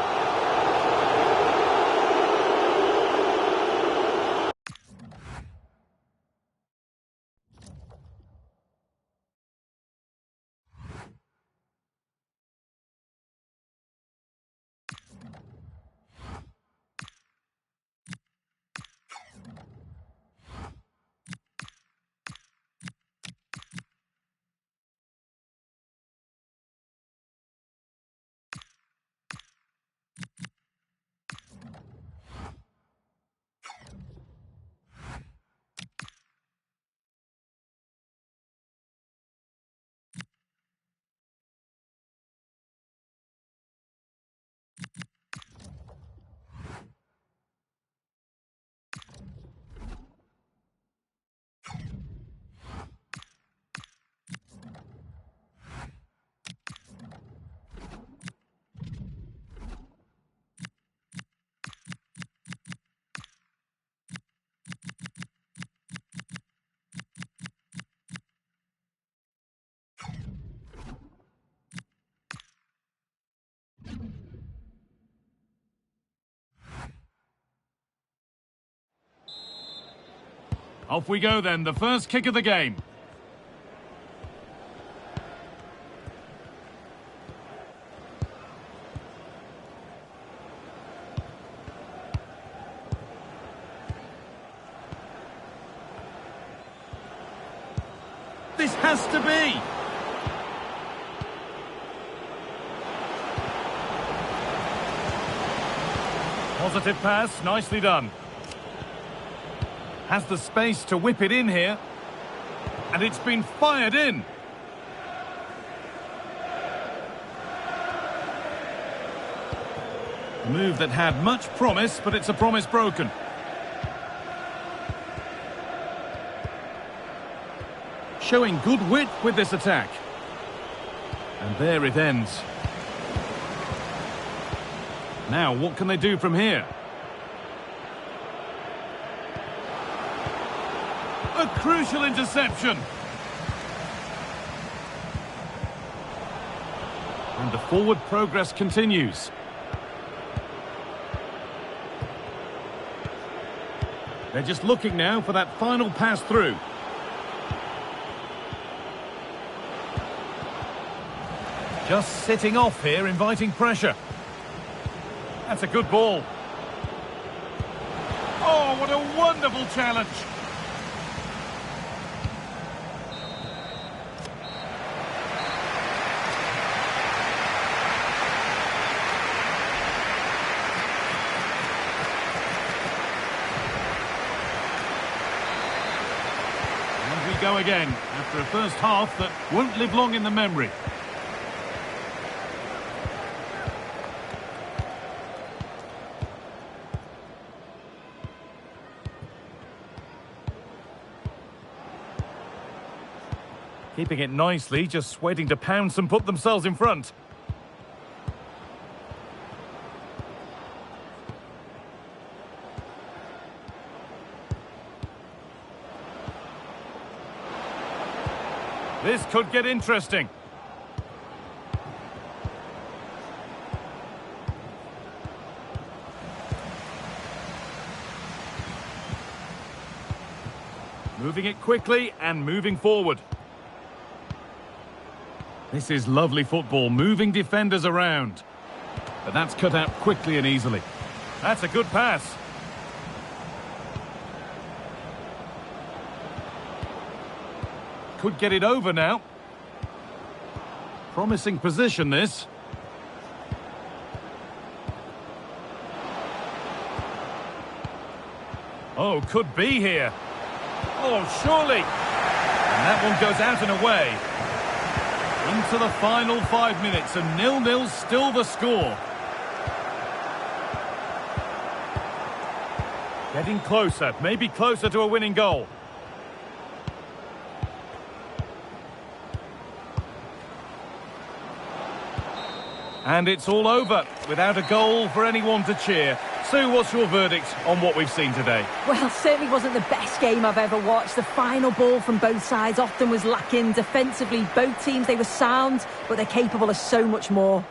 Off we go then, the first kick of the game. This has to be. Positive pass, nicely done. Has the space to whip it in here. And it's been fired in. A move that had much promise, but it's a promise broken. Showing good wit with this attack. And there it ends. Now, what can they do from here? A crucial interception. And the forward progress continues. They're just looking now for that final pass through. Just sitting off here, inviting pressure. That's a good ball. Oh, what a wonderful challenge. And we go again, after a first half that won't live long in the memory. Keeping it nicely, just waiting to pounce and put themselves in front. This could get interesting. Moving it quickly and moving forward. This is lovely football, moving defenders around. But that's cut out quickly and easily. That's a good pass. Could get it over now. Promising position, this. Oh, could be here. Oh, surely. And that one goes out and away. Into the final 5 minutes, and 0-0 still the score. Getting closer, maybe closer to a winning goal. And it's all over, without a goal for anyone to cheer. Sue, what's your verdict on what we've seen today? Well, certainly wasn't the best game I've ever watched. The final ball from both sides often was lacking. Defensively, both teams, they were sound, but they're capable of so much more.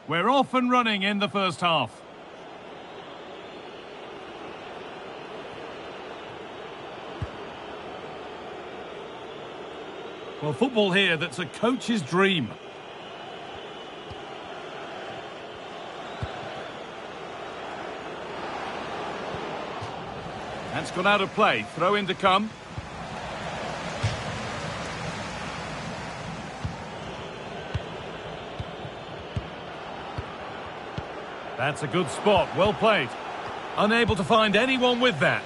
We're off and running in the first half. Well, football here, that's a coach's dream. That's gone out of play. Throw in to come. That's a good spot. Well played. Unable to find anyone with that.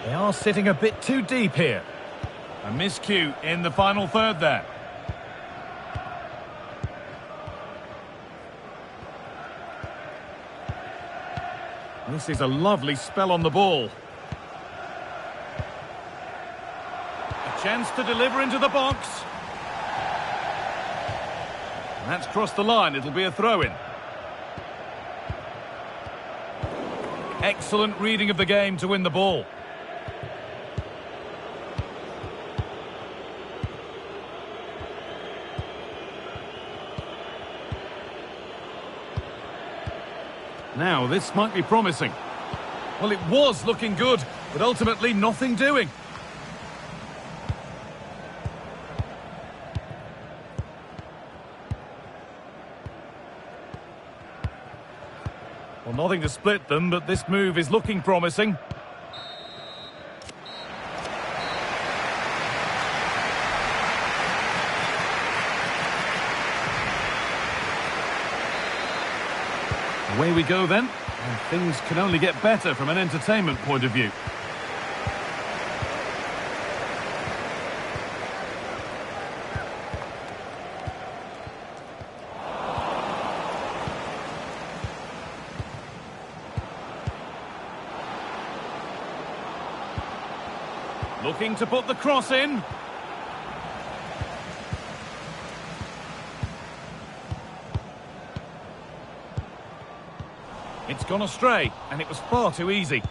They are sitting a bit too deep here. A miscue in the final third there. This is a lovely spell on the ball. A chance to deliver into the box. That's crossed the line. It'll be a throw-in. Excellent reading of the game to win the ball. Now, this might be promising. Well, it was looking good, but ultimately nothing doing. Well, nothing to split them, but this move is looking promising. Away we go then, and things can only get better from an entertainment point of view. Looking to put the cross in. It's gone astray, and it was far too easy.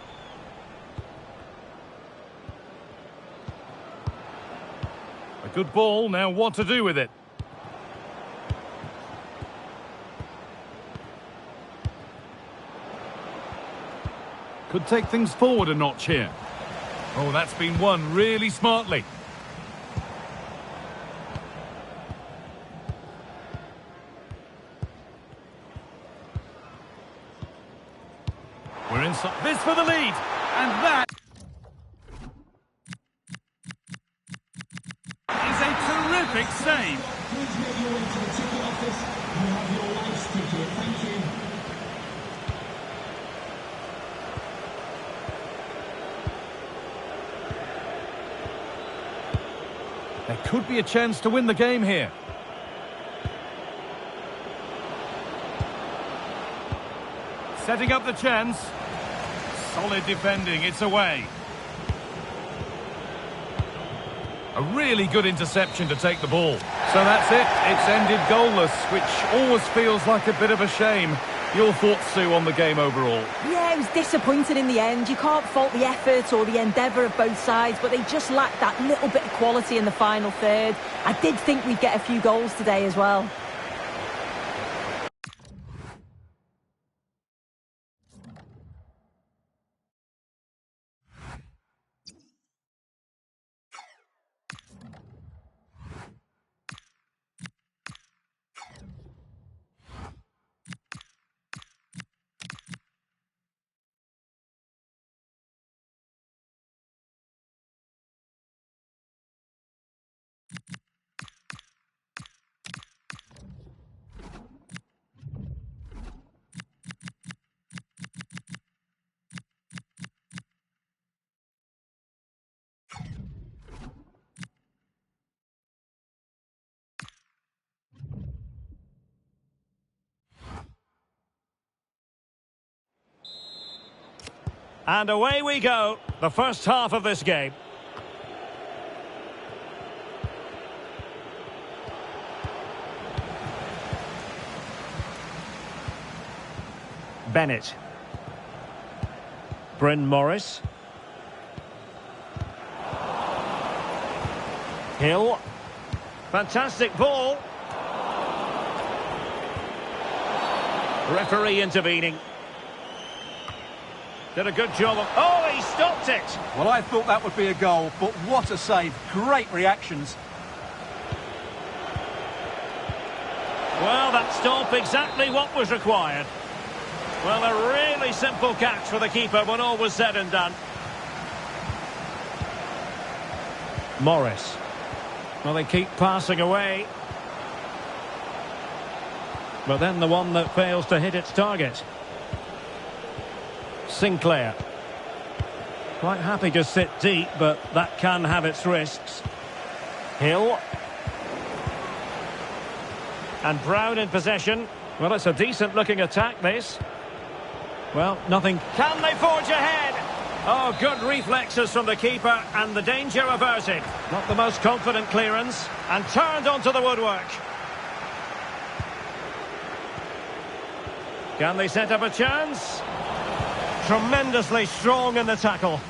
A good ball, now what to do with it? Could take things forward a notch here. Oh, that's been won really smartly. We're inside. This for the lead. And that is a terrific save. Please make your way to the ticket office. You have your life's ticket. Thank you. There could be a chance to win the game here. Setting up the chance. Solid defending, it's away. A really good interception to take the ball. So that's it, it's ended goalless, which always feels like a bit of a shame. Your thoughts, Sue, on the game overall? Yeah, it was disappointing in the end. You can't fault the effort or the endeavour of both sides, but they just lacked that little bit of quality in the final third. I did think we'd get a few goals today as well. And away we go, the first half of this game. Bennett. Bryn Morris. Hill. Fantastic ball. Referee intervening. Did a good job of... Oh, he stopped it! Well, I thought that would be a goal, but what a save. Great reactions. Well, that stop exactly what was required. Well, a really simple catch for the keeper when all was said and done. Morris. Well, they keep passing away. But then the one that fails to hit its target. Sinclair. Quite happy to sit deep, but that can have its risks. Hill. And Brown in possession. Well, it's a decent-looking attack, this. Well, nothing. Can they forge ahead? Oh, good reflexes from the keeper, and the danger averted. Not the most confident clearance, and turned onto the woodwork. Can they set up a chance? Tremendously strong in the tackle.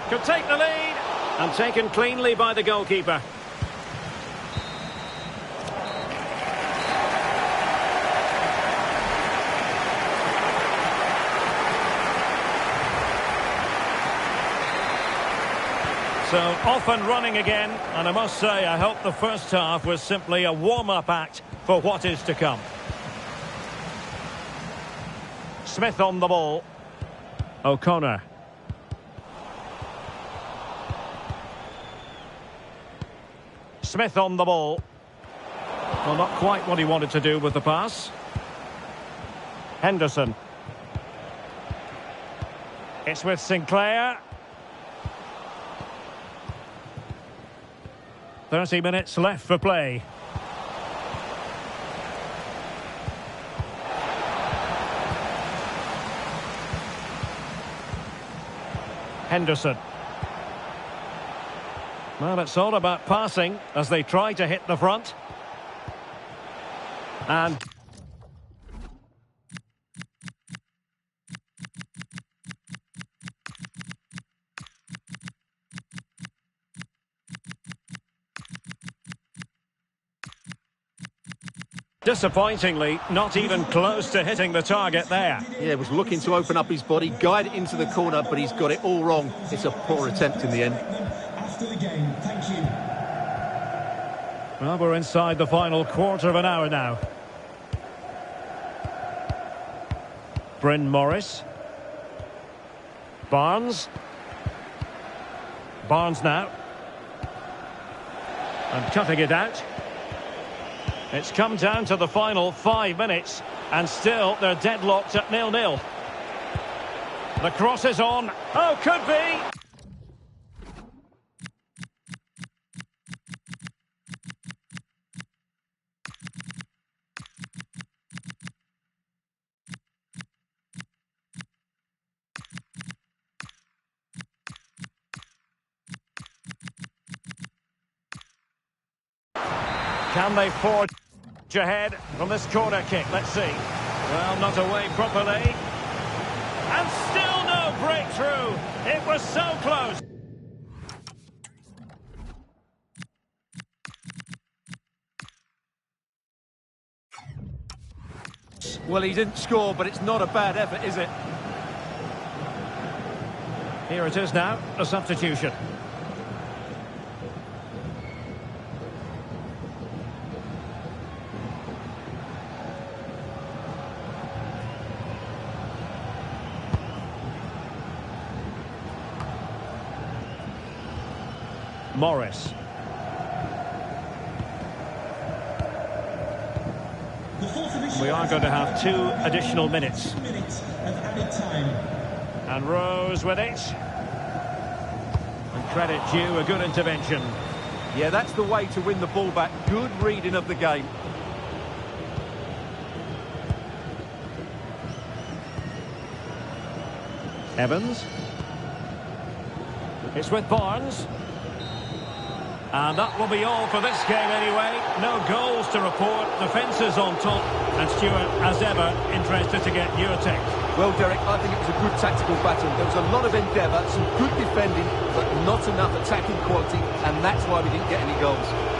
Could take the lead, and taken cleanly by the goalkeeper. So off and running again, and I must say I hope the first half was simply a warm-up act for what is to come. Smith on the ball. O'Connor. Smith on the ball. Well, not quite what he wanted to do with the pass. Henderson. It's with Sinclair. 30 minutes left for play. Henderson. Well, it's all about passing as they try to hit the front. And... disappointingly, not even close to hitting the target there. Yeah, was looking to open up his body, guide it into the corner, but he's got it all wrong. It's a poor attempt in the end. After the game, thank you. Well, we're inside the final quarter of an hour now. Bryn Morris. Barnes. Barnes now. And cutting it out. It's come down to the final 5 minutes, and still they're deadlocked at 0-0. The cross is on. Oh, could be! Can they forge ahead from this corner kick? Let's see. Well, not away properly. And still no breakthrough. It was so close. Well, he didn't score, but it's not a bad effort, is it? Here it is now, a substitution. Morris. We are going to have 2 additional minutes. 2 minutes of added time. And Rose with it. And credit due, a good intervention. Yeah, that's the way to win the ball back. Good reading of the game. Evans. It's with Barnes. And that will be all for this game anyway. No goals to report, defences on top. And Stuart, as ever, interested to get your take. Well, Derek, I think it was a good tactical battle. There was a lot of endeavour, some good defending, but not enough attacking quality, and that's why we didn't get any goals.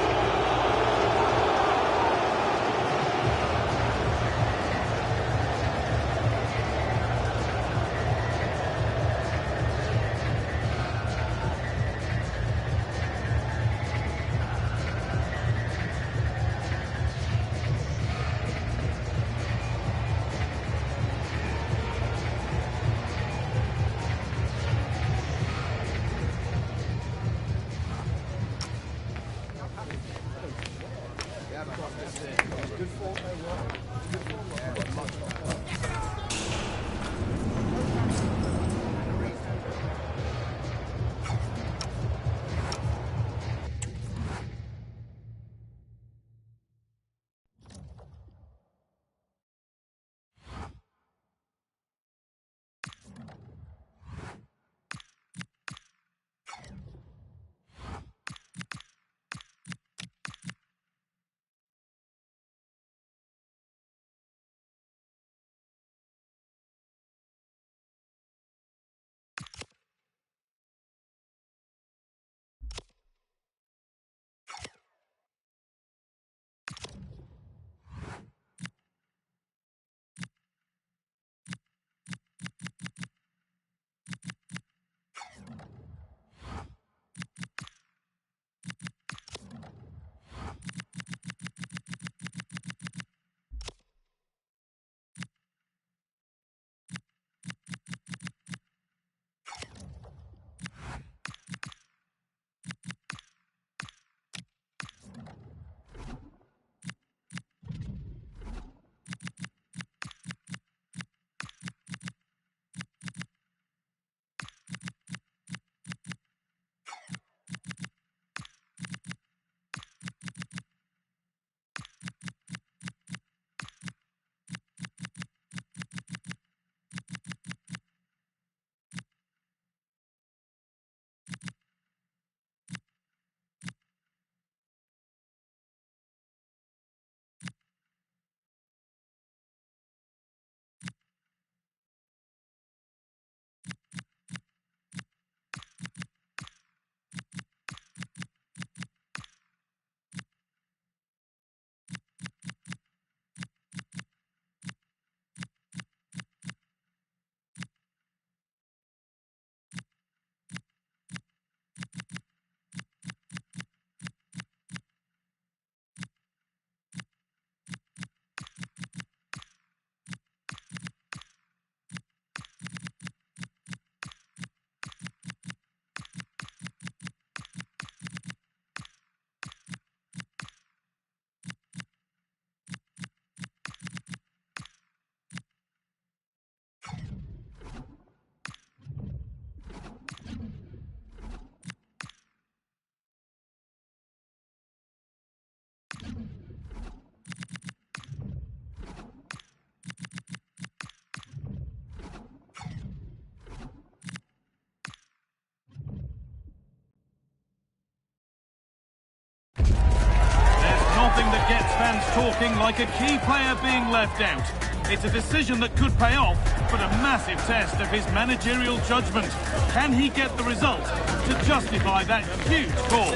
Nothing that gets fans talking like a key player being left out. It's a decision that could pay off, but a massive test of his managerial judgment. Can he get the result to justify that huge call?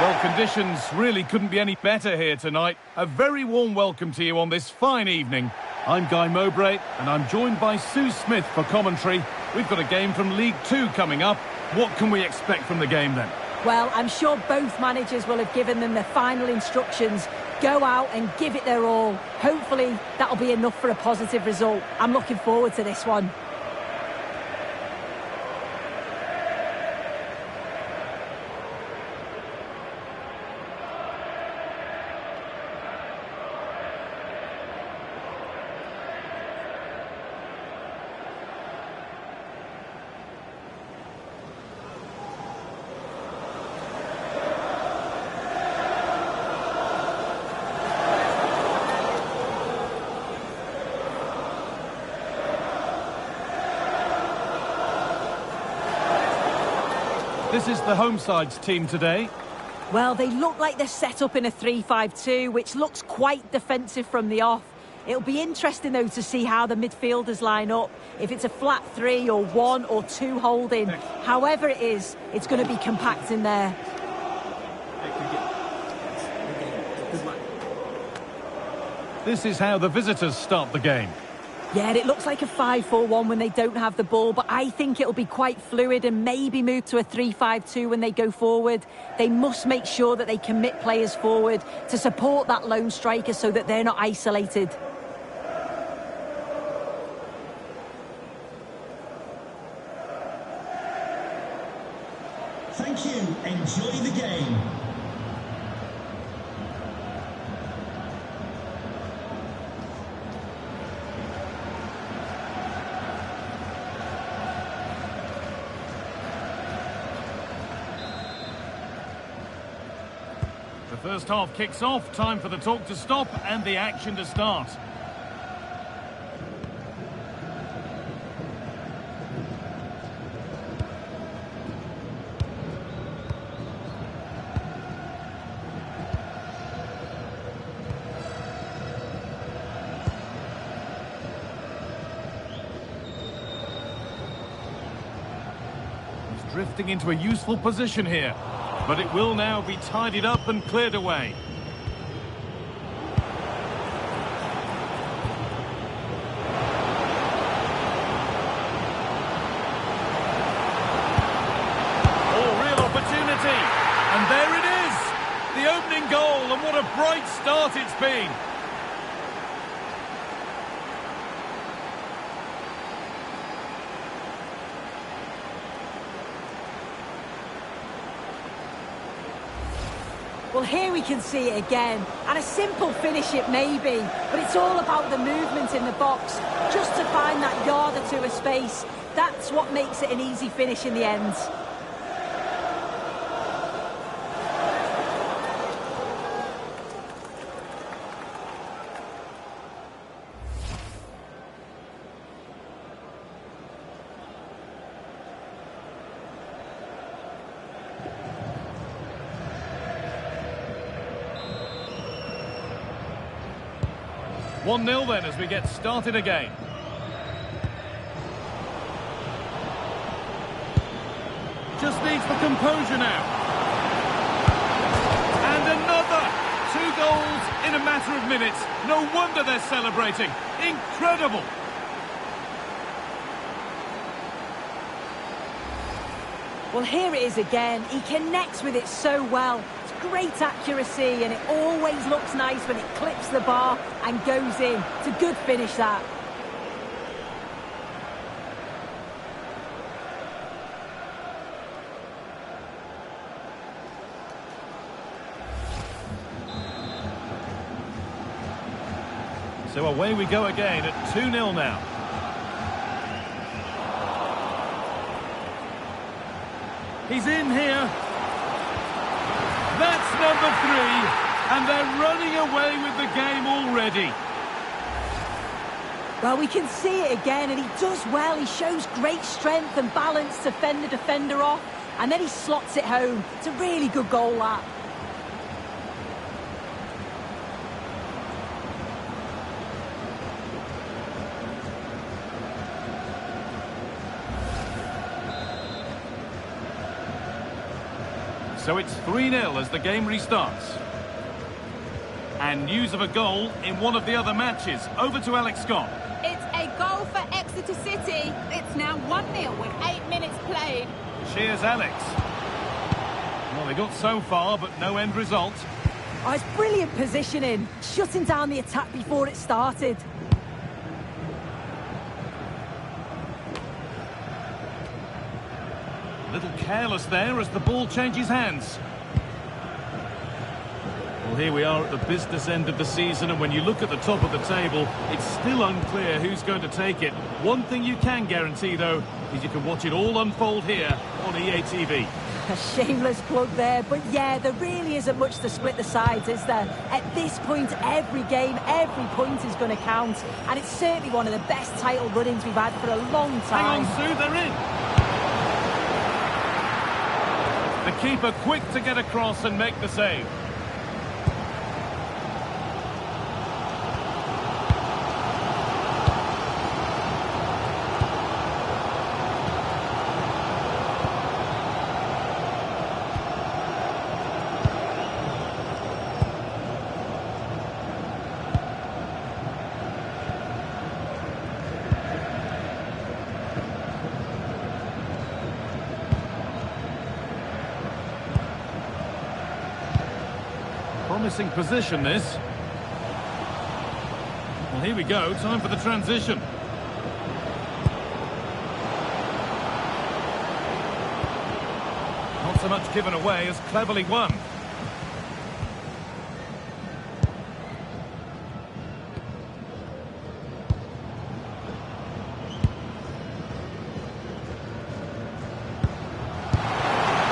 Well, conditions really couldn't be any better here tonight. A very warm welcome to you on this fine evening. I'm Guy Mowbray, and I'm joined by Sue Smith for commentary. We've got a game from League Two coming up. What can we expect from the game then? Well, I'm sure both managers will have given them their final instructions. Go out and give it their all. Hopefully, that'll be enough for a positive result. I'm looking forward to this one. This is the home side's team today. Well, they look like they're set up in a 3-5-2, which looks quite defensive from the off. It'll be interesting, though, to see how the midfielders line up. If it's a flat 3 or 1 or 2 holding, however it is, it's going to be compact in there. This is how the visitors start the game. Yeah, it looks like a 5-4-1 when they don't have the ball, but I think it'll be quite fluid and maybe move to a 3-5-2 when they go forward. They must make sure that they commit players forward to support that lone striker so that they're not isolated. Thank you. Enjoy the game. The first half kicks off, time for the talk to stop and the action to start. He's drifting into a useful position here. But it will now be tidied up and cleared away. Oh, real opportunity. And there it is. The opening goal, and what a bright start it's been. Well, here we can see it again, and a simple finish it may be, but it's all about the movement in the box, just to find that yard or two of space. That's what makes it an easy finish in the end. One 0 then as we get started again. Just needs the composure now. And another! 2 goals in a matter of minutes. No wonder they're celebrating. Incredible! Well, here it is again. He connects with it so well. Great accuracy, and it always looks nice when it clips the bar and goes in. It's a good finish, that. So away we go again at 2-0 now. He's in here. That's number 3, and they're running away with the game already. Well, we can see it again, and he does well. He shows great strength and balance to fend the defender off, and then he slots it home. It's a really good goal, that. So it's 3-0 as the game restarts. And news of a goal in one of the other matches. Over to Alex Scott. It's a goal for Exeter City. It's now 1-0 with 8 minutes played. Cheers, Alex. Well, they got so far, but no end result. Oh, it's brilliant positioning, shutting down the attack before it started. A little careless there as the ball changes hands. Well, here we are at the business end of the season, and when you look at the top of the table, it's still unclear who's going to take it. One thing you can guarantee, though, is you can watch it all unfold here on EA TV. A shameless plug there, but yeah, there really isn't much to split the sides, is there? At this point, every game, every point is going to count, and it's certainly one of the best title run-ins we've had for a long time. Hang on, Sue, they're in. keeper quick to get across and make the save. Promising position, this. Well, here we go. Time for the transition. Not so much given away as cleverly won.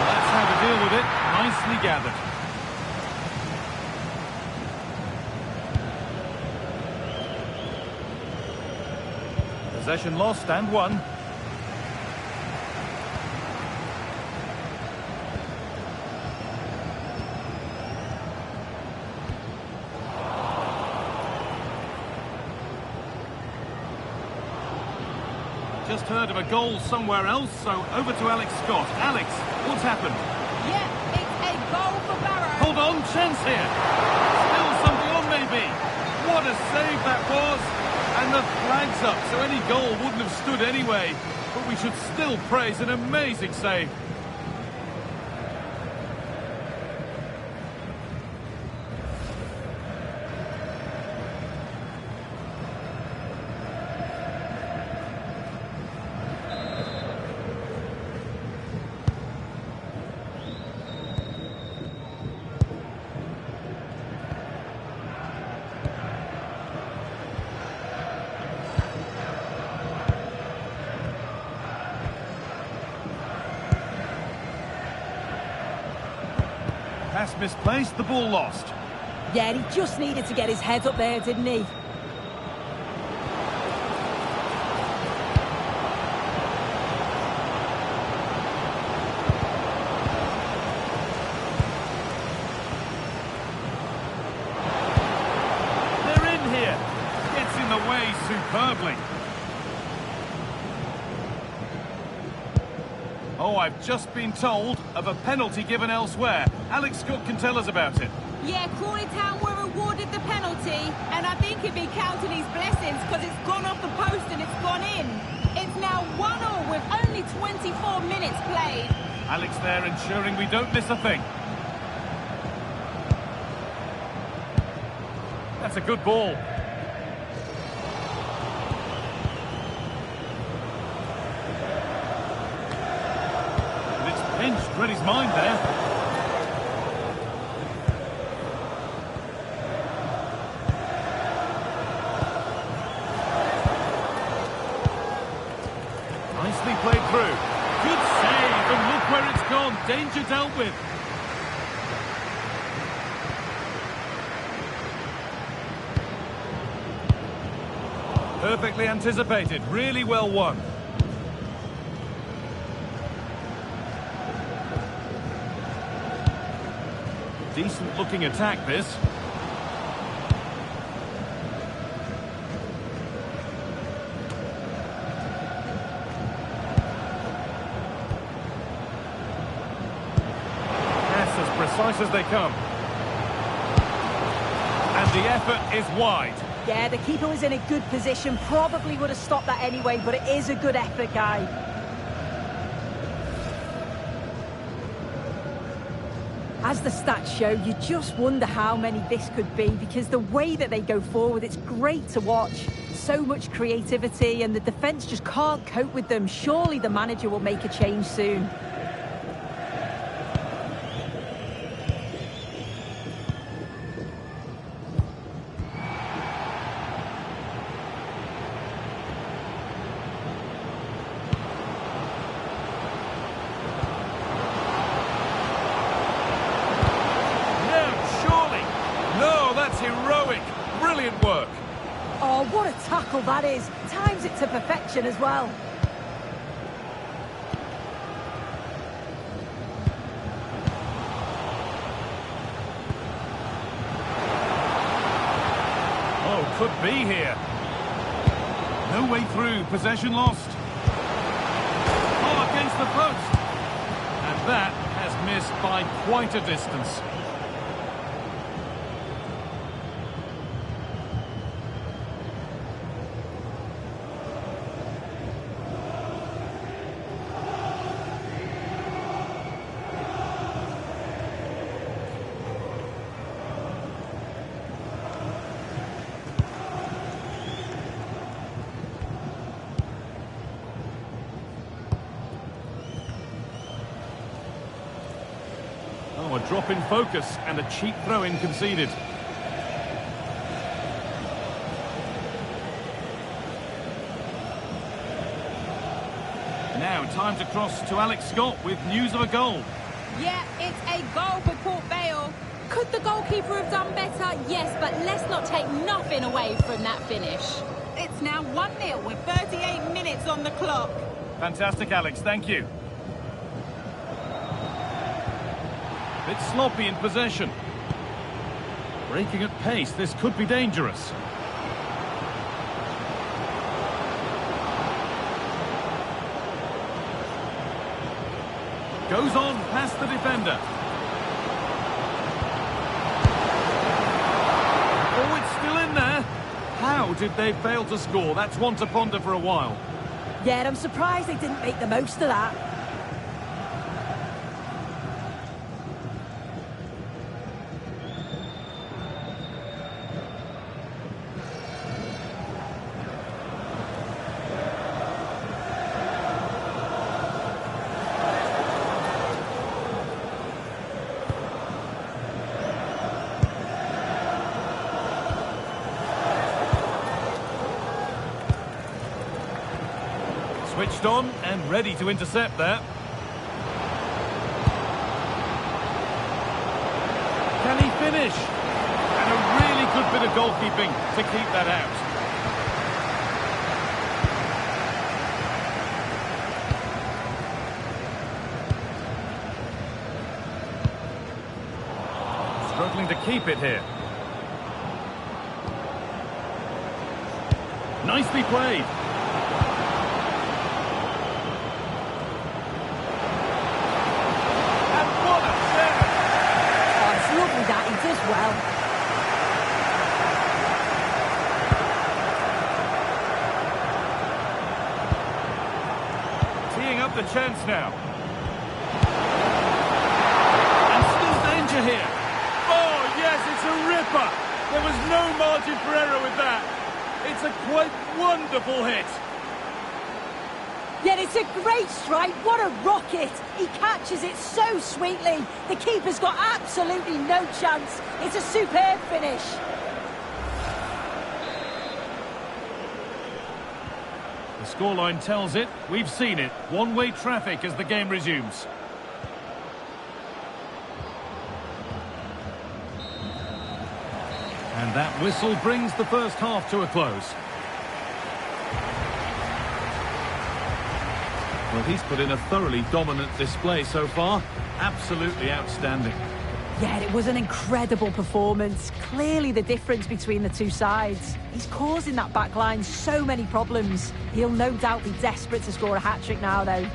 That's how to deal with it. Nicely gathered. Possession lost and won. Just heard of a goal somewhere else, so over to Alex Scott. Alex, what's happened? Yeah, it's a goal for Barrow. Hold on, chance here. Still something on maybe. What a save that was. And the flag's up, so any goal wouldn't have stood anyway. But we should still praise an amazing save. Pass misplaced, the ball lost. Yeah, and he just needed to get his head up there, didn't he? They're in here. Gets in the way superbly. Oh, I've just been told of a penalty given elsewhere. Alex Scott can tell us about it. Yeah, Crawley Town were awarded the penalty, and I think he'd be counting his blessings because it's gone off the post and it's gone in. It's now 1-1 with only 24 minutes played. Alex there ensuring we don't miss a thing. That's a good ball. And it's pinched, read his mind there. Nicely played through. Good save, and look where it's gone. Danger dealt with. Perfectly anticipated, really well won. Decent looking attack, this. Pass as precise as they come. And the effort is wide. Yeah, the keeper was in a good position. Probably would have stopped that anyway, but it is a good effort, guy. As the stats show, you just wonder how many this could be, because the way that they go forward, it's great to watch. So much creativity, and the defence just can't cope with them. Surely the manager will make a change soon. Heroic, brilliant work. Oh, what a tackle that is. Times it to perfection as well. could be here. No way through, possession lost. Oh, against the post. And that has missed by quite a distance. Oh, a drop in focus and a cheap throw-in conceded. Now, time to cross to Alex Scott with news of a goal. Yeah, it's a goal for Port Vale. Could the goalkeeper have done better? Yes, but let's not take nothing away from that finish. It's now 1-0 with 38 minutes on the clock. Fantastic, Alex, thank you. Bit sloppy in possession. Breaking at pace, this could be dangerous. Goes on past the defender. Oh, it's still in there. How did they fail to score? That's one to ponder for a while. Yeah, I'm surprised they didn't make the most of that. Switched on and ready to intercept there. Can he finish? And a really good bit of goalkeeping to keep that out. Struggling to keep it here. Nicely played. Well, teeing up the chance now. And still danger here. Oh, yes, it's a ripper. There was no margin for error with that. It's a quite wonderful hit. yeah, it's a great strike. What a rocket. He catches it so sweetly. The keeper's got absolutely no chance. It's a superb finish. The scoreline tells it. We've seen it. One-way traffic as the game resumes. And that whistle brings the first half to a close. Well, he's put in a thoroughly dominant display so far. Absolutely outstanding. Yeah, it was an incredible performance. Clearly the difference between the two sides. He's causing that back line so many problems. He'll no doubt be desperate to score a hat-trick now, though.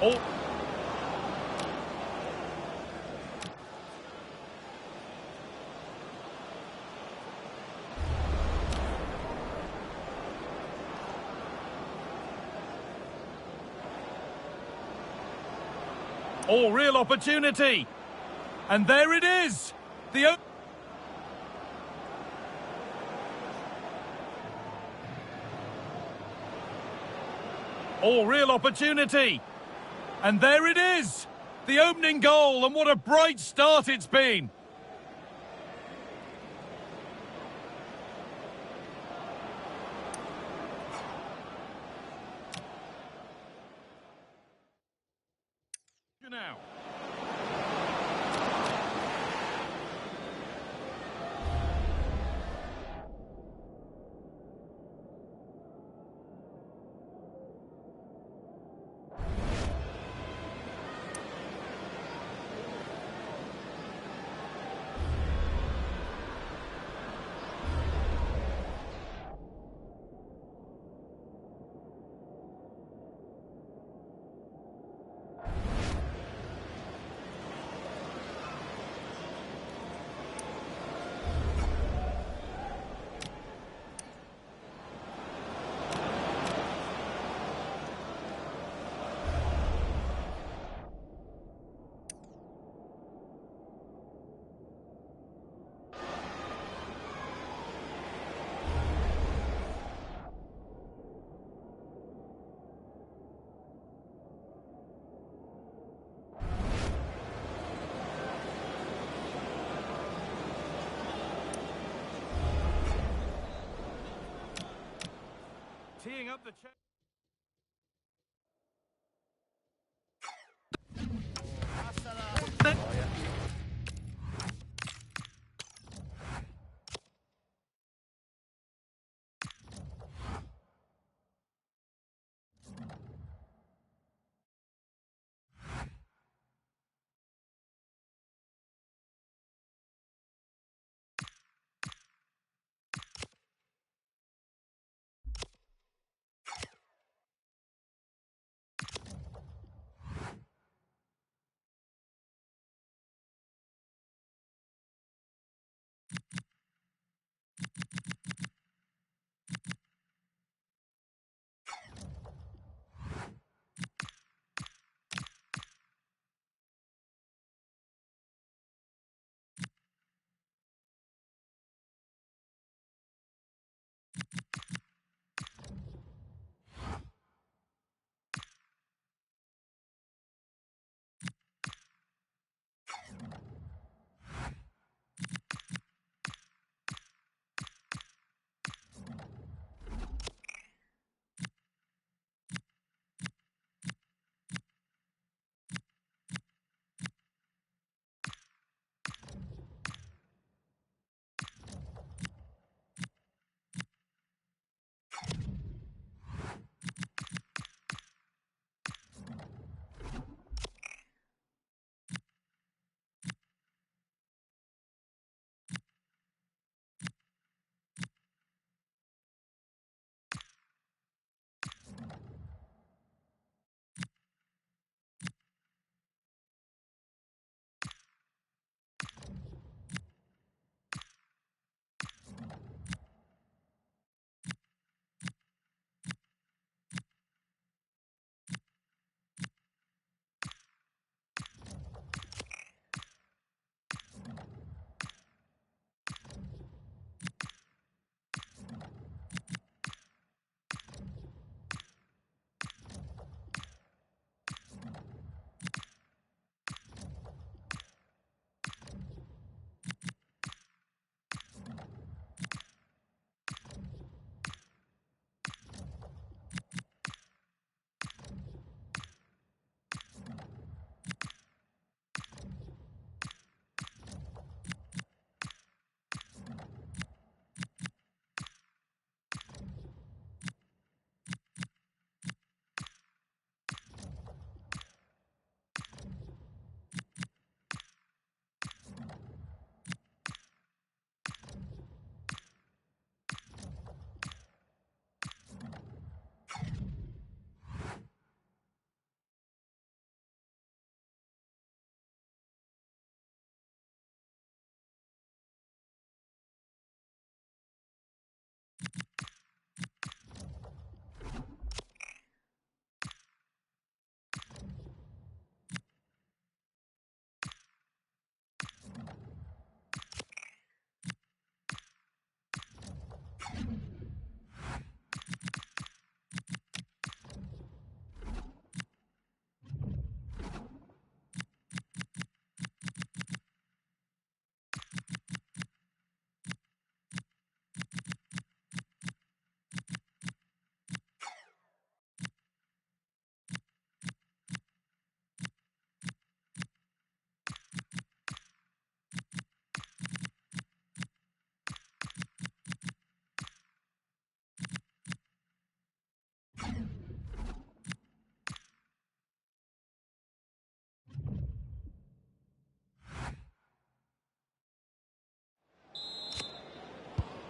Oh. Oh, real opportunity. And there it is. Oh, real opportunity. And there it is. The opening goal, and what a bright start it's been. Now. Teeing up the check.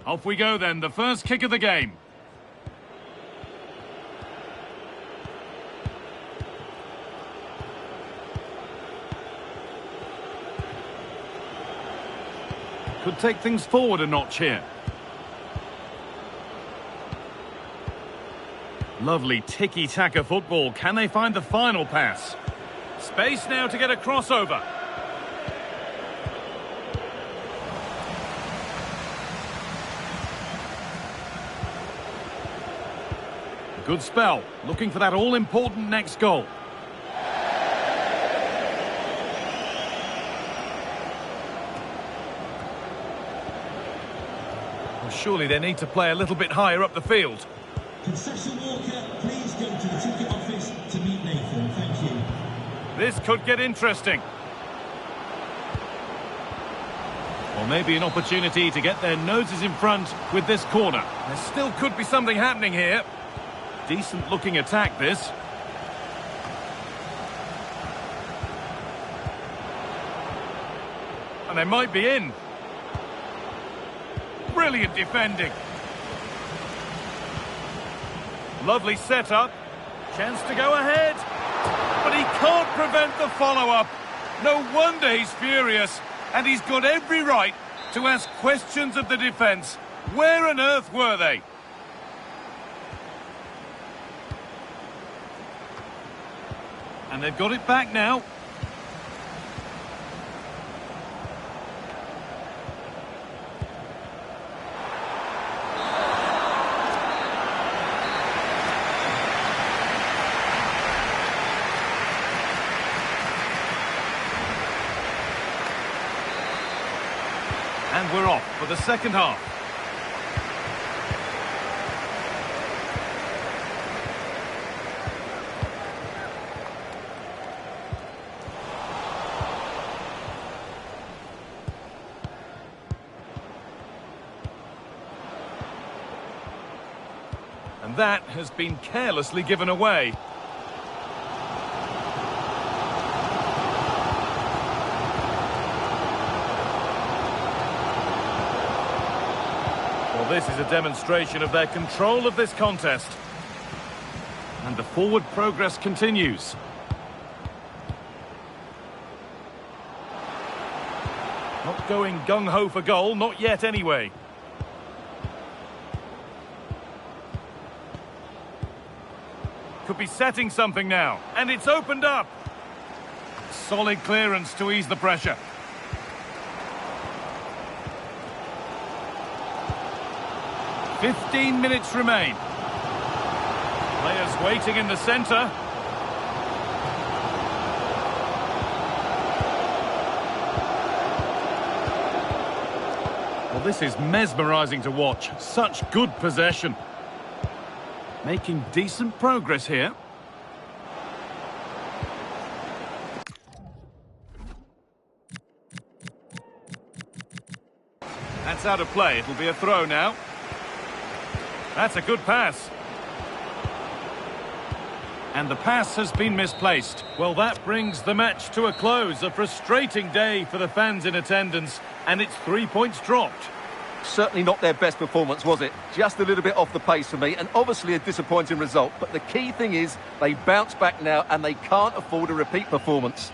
Off we go then, the first kick of the game. Could take things forward a notch here. Lovely tiki-taka football. Can they find the final pass? Space now to get a crossover. Good spell. Looking for that all-important next goal. Well, surely they need to play a little bit higher up the field. Concession Walker, please go to the ticket office to meet Nathan. Thank you. This could get interesting. Or maybe an opportunity to get their noses in front with this corner. There still could be something happening here. Decent looking attack, this. And they might be in. Brilliant defending. Lovely setup. Chance to go ahead. But he can't prevent the follow-up. No wonder he's furious. And he's got every right to ask questions of the defence. Where on earth were they? And they've got it back now. And we're off for the second half. And that has been carelessly given away. Well, this is a demonstration of their control of this contest. And the forward progress continues. Not going gung-ho for goal, not yet anyway. Could be setting something now, and it's opened up. Solid clearance to ease the pressure. "15 minutes remain. Players waiting in the centre. Well, this is mesmerising to watch. Such good possession. Making decent progress here. That's out of play. It'll be a throw now. That's a good pass. And the pass has been misplaced. Well, that brings the match to a close. A frustrating day for the fans in attendance. And it's 3 points dropped. Certainly not their best performance, was it? Just a little bit off the pace for me, and obviously a disappointing result. But the key thing is they bounce back now and they can't afford a repeat performance.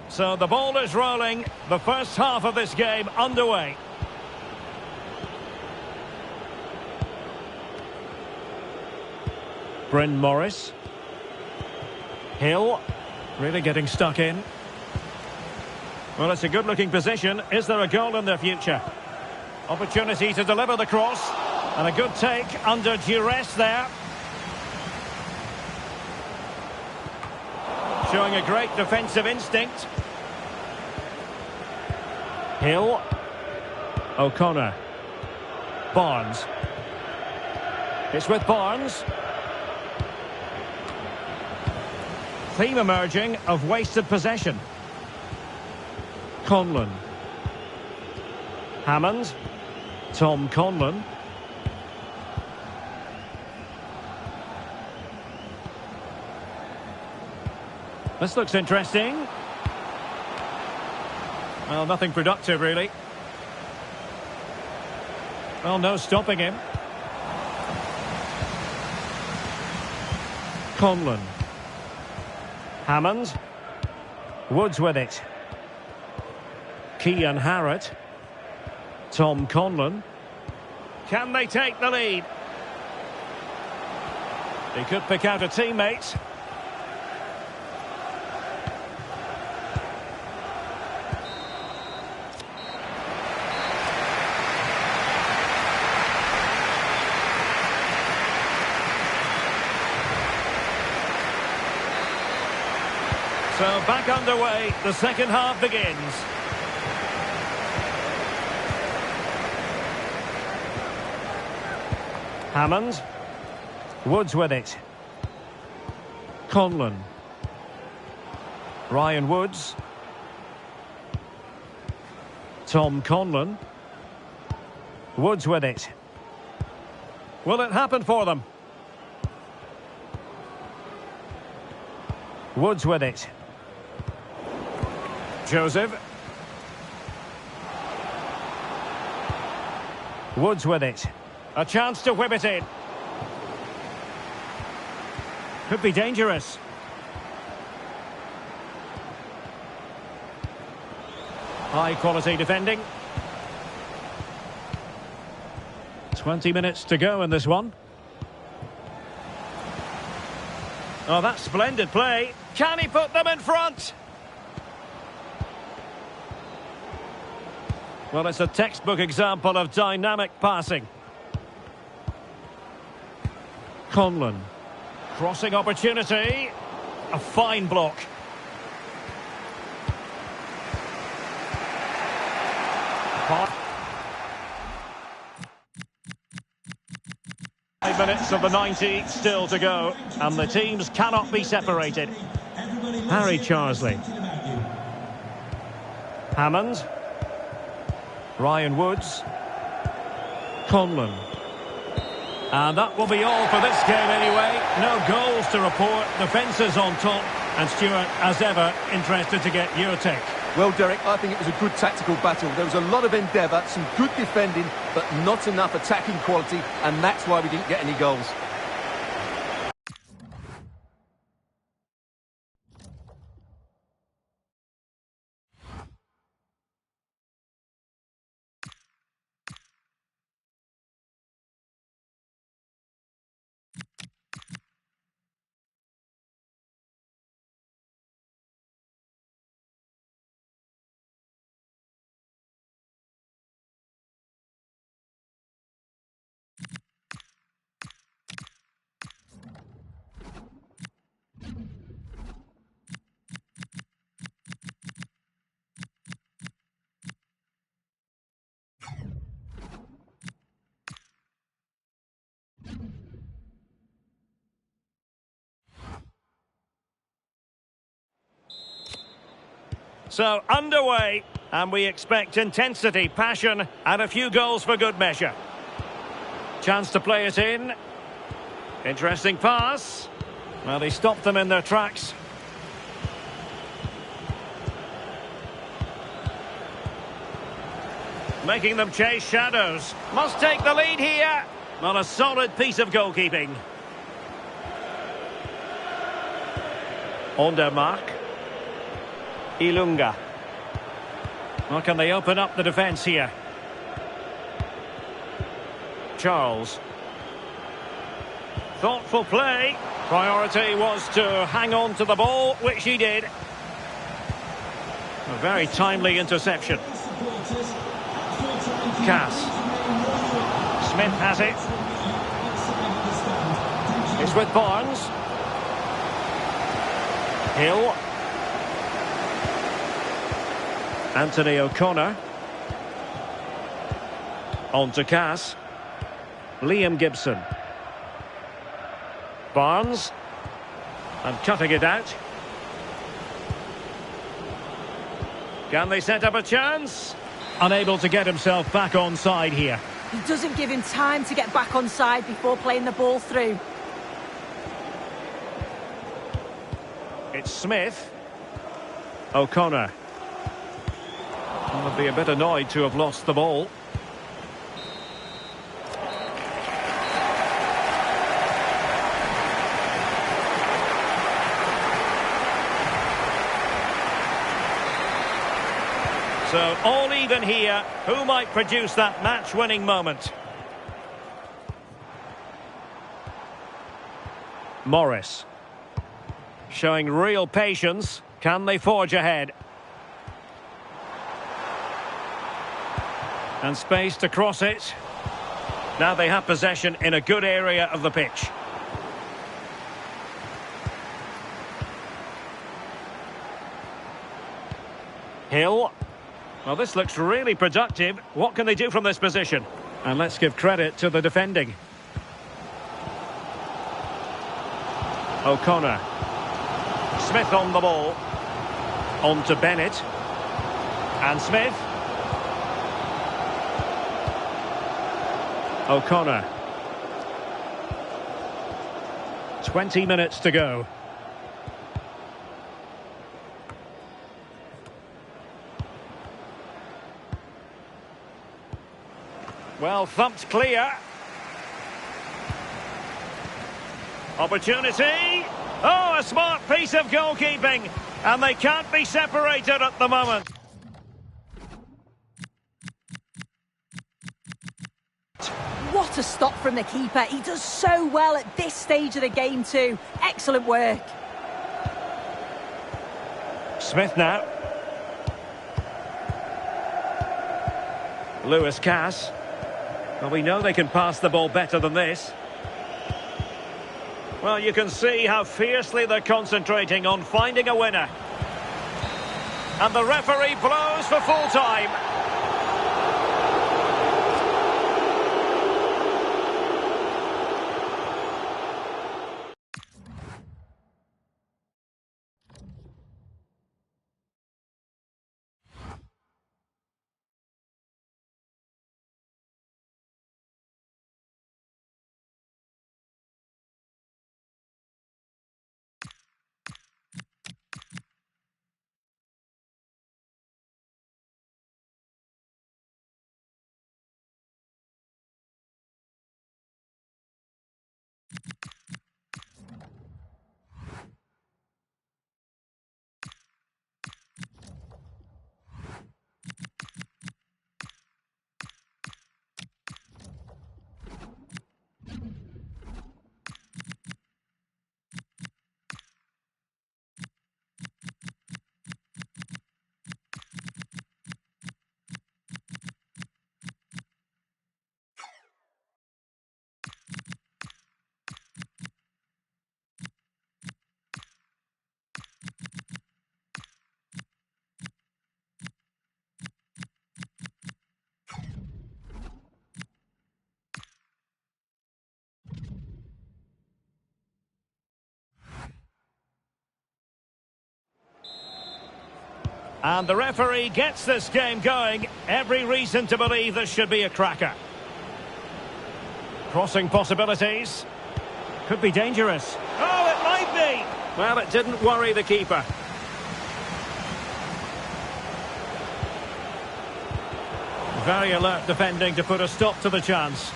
So the ball is rolling. The first half of this game underway. Bryn Morris. Hill. Really getting stuck in. Well, it's a good-looking position. Is there a goal in their future? Opportunity to deliver the cross. And a good take under duress there. Showing a great defensive instinct. Hill. O'Connor. Barnes. It's with Barnes. Theme emerging of wasted possession. Conlon. Hammond. Tom Conlon. This looks interesting. Well, nothing productive, really. Well, no stopping him. Conlon. Hammond. Woods with it. Kean Harrott. Tom Conlon. Can they take the lead? He could pick out a teammate. So back underway, the second half begins. Hammond. Woods with it. Conlon. Ryan Woods. Tom Conlon. Woods with it. Will it happen for them? Woods with it. Joseph. Woods with it. A chance to whip it in. Could be dangerous. High quality defending. 20 minutes to go in this one. Oh, that's splendid play. Can he put them in front? Well, it's a textbook example of dynamic passing. Conlon. Crossing opportunity. A fine block. Five minutes of the 90 still to go, and the teams cannot be separated. Harry Charsley. Hammond. Ryan Woods. Conlon. And that will be all for this game anyway. No goals to report. The fences on top. And Stuart, as ever, interested to get your take. Well, Derek, I think it was a good tactical battle. There was a lot of endeavour, some good defending, but not enough attacking quality, and that's why we didn't get any goals. So, underway, and we expect intensity, passion, and a few goals for good measure. Chance to play it in. Interesting pass. Well, he stopped them in their tracks. Making them chase shadows. Must take the lead here. Well, a solid piece of goalkeeping. Ondermark. Ilunga. Well, can they open up the defence here? Thoughtful play. Priority was to hang on to the ball, which he did. A very timely interception. Cass. Smith has it. It's with Barnes. Hill. Anthony O'Connor. On to Cass. Liam Gibson. Barnes. And cutting it out. Can they set up a chance? Unable to get himself back on side here. He doesn't give him time to get back on side before playing the ball through. It's Smith. O'Connor. Would be a bit annoyed to have lost the ball. So all even here. Who might produce that match-winning moment? Morris. Showing real patience. Can they forge ahead? And space to cross it. Now they have possession in a good area of the pitch. Hill. Well, this looks really productive. What can they do from this position? And let's give credit to the defending. O'Connor. Smith on the ball. On to Bennett. And Smith. O'Connor. 20 minutes to go. Well, thumped clear. Opportunity. Oh, a smart piece of goalkeeping. And they can't be separated at the moment. What a stop from the keeper. He does so well at this stage of the game too. Excellent work. Smith now. Lewis Cass. Well, we know they can pass the ball better than this. Well, you can see how fiercely they're concentrating on finding a winner. And the referee blows for full time. And the referee gets this game going. Every reason to believe this should be a cracker. Crossing possibilities. Could be dangerous. Oh, it might be. Well, it didn't worry the keeper. Very alert defending to put a stop to the chance.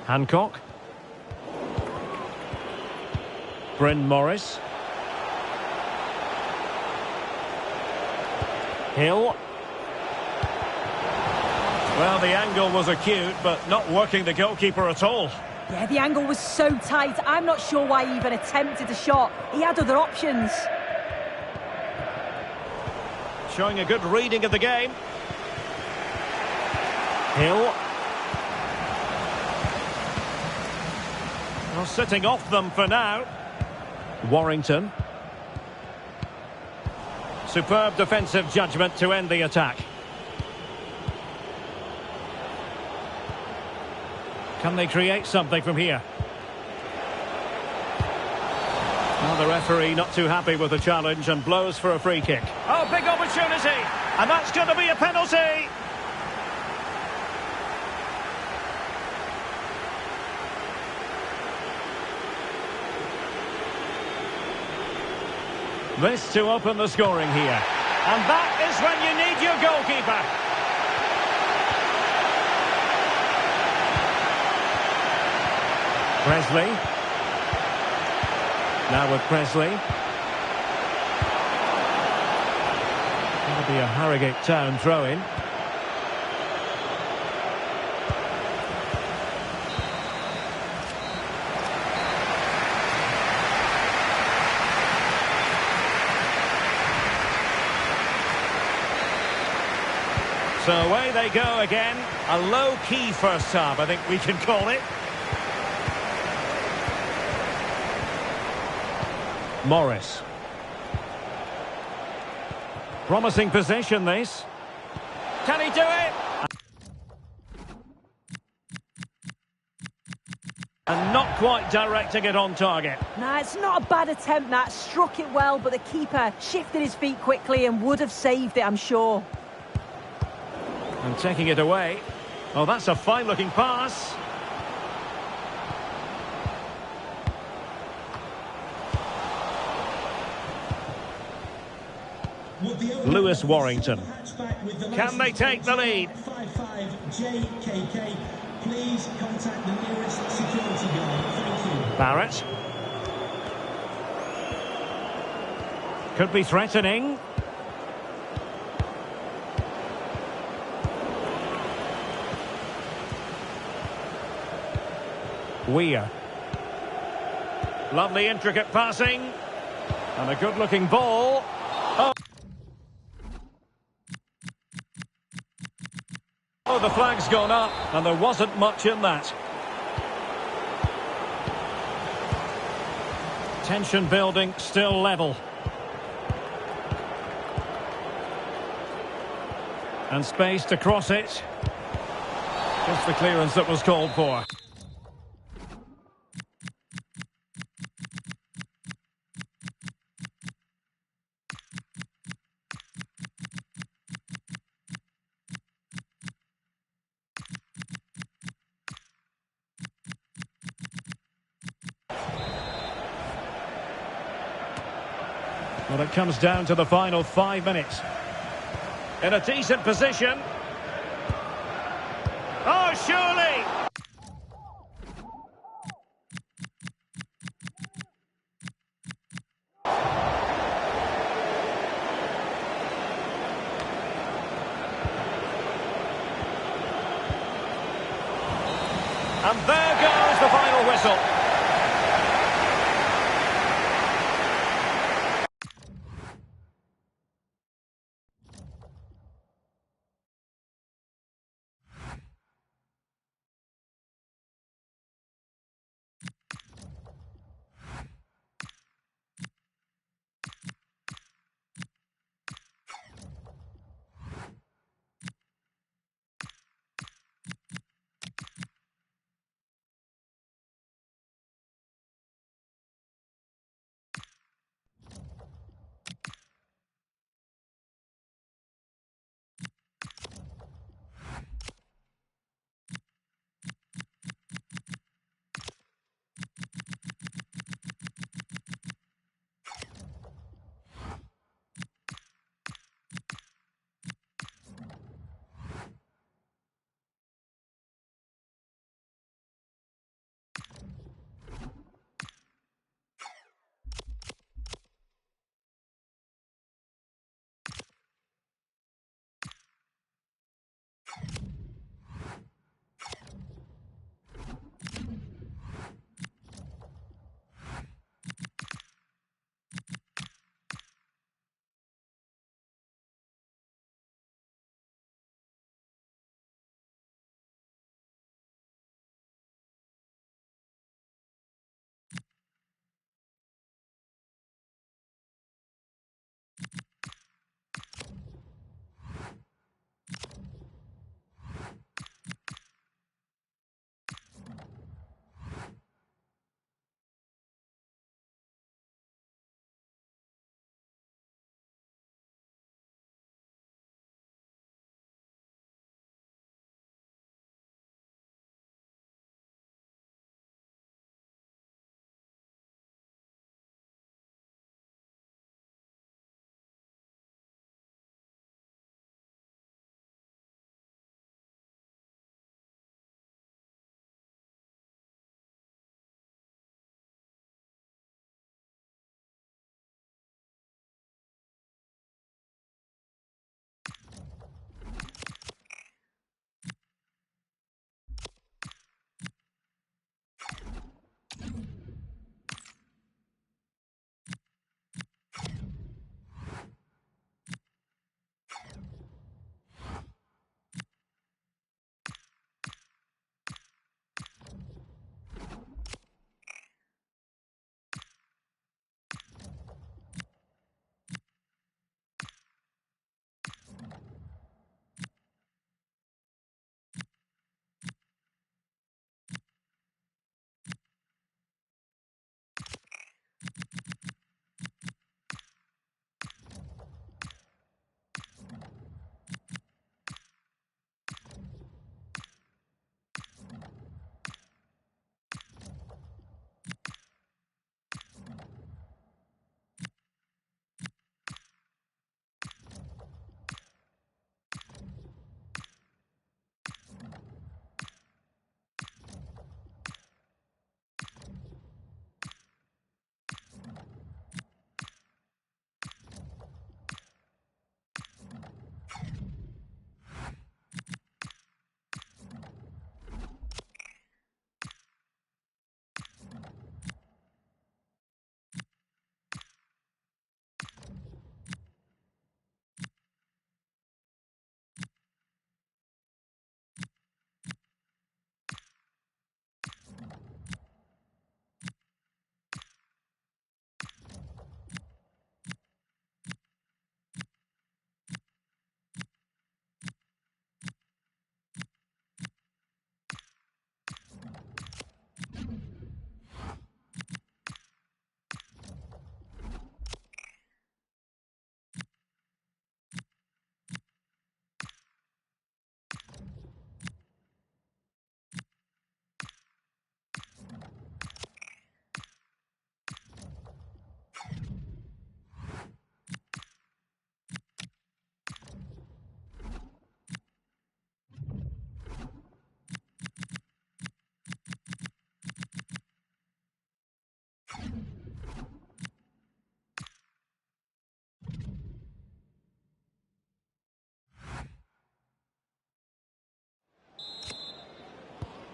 Hancock. Bryn Morris. Hill. Well, the angle was acute, but not working the goalkeeper at all. Yeah, the angle was so tight. I'm not sure why he even attempted a shot. He had other options. Showing a good reading of the game. Hill. Well, sitting off them for now. Warrington. Superb defensive judgment to end the attack. Can they create something from here? Well, the referee not too happy with the challenge and blows for a free kick. Oh, big opportunity! And that's going to be a penalty! This to open the scoring here. And that is when you need your goalkeeper. Presley. Now with Presley. That'll be a Harrogate Town throw-in. So away they go again. A low-key first half, I think we can call it. Morris. Promising position, this. Can he do it? And not quite directing it on target. Nah, it's not a bad attempt, that. Struck it well, but the keeper shifted his feet quickly and would have saved it, I'm sure. And taking it away. Oh, that's a fine-looking pass. Lewis Warrington. Can they take the lead? 55 JKK. Please contact the nearest security guard. Thank you. Barrett. Could be threatening. Weir. Lovely intricate passing. And a good-looking ball. Oh, the flag's gone up, and there wasn't much in that. Tension building, still level. And space to cross it. Just the clearance that was called for. Well, it comes down to the final 5 minutes. In a decent position. Oh, surely! And there goes the final whistle.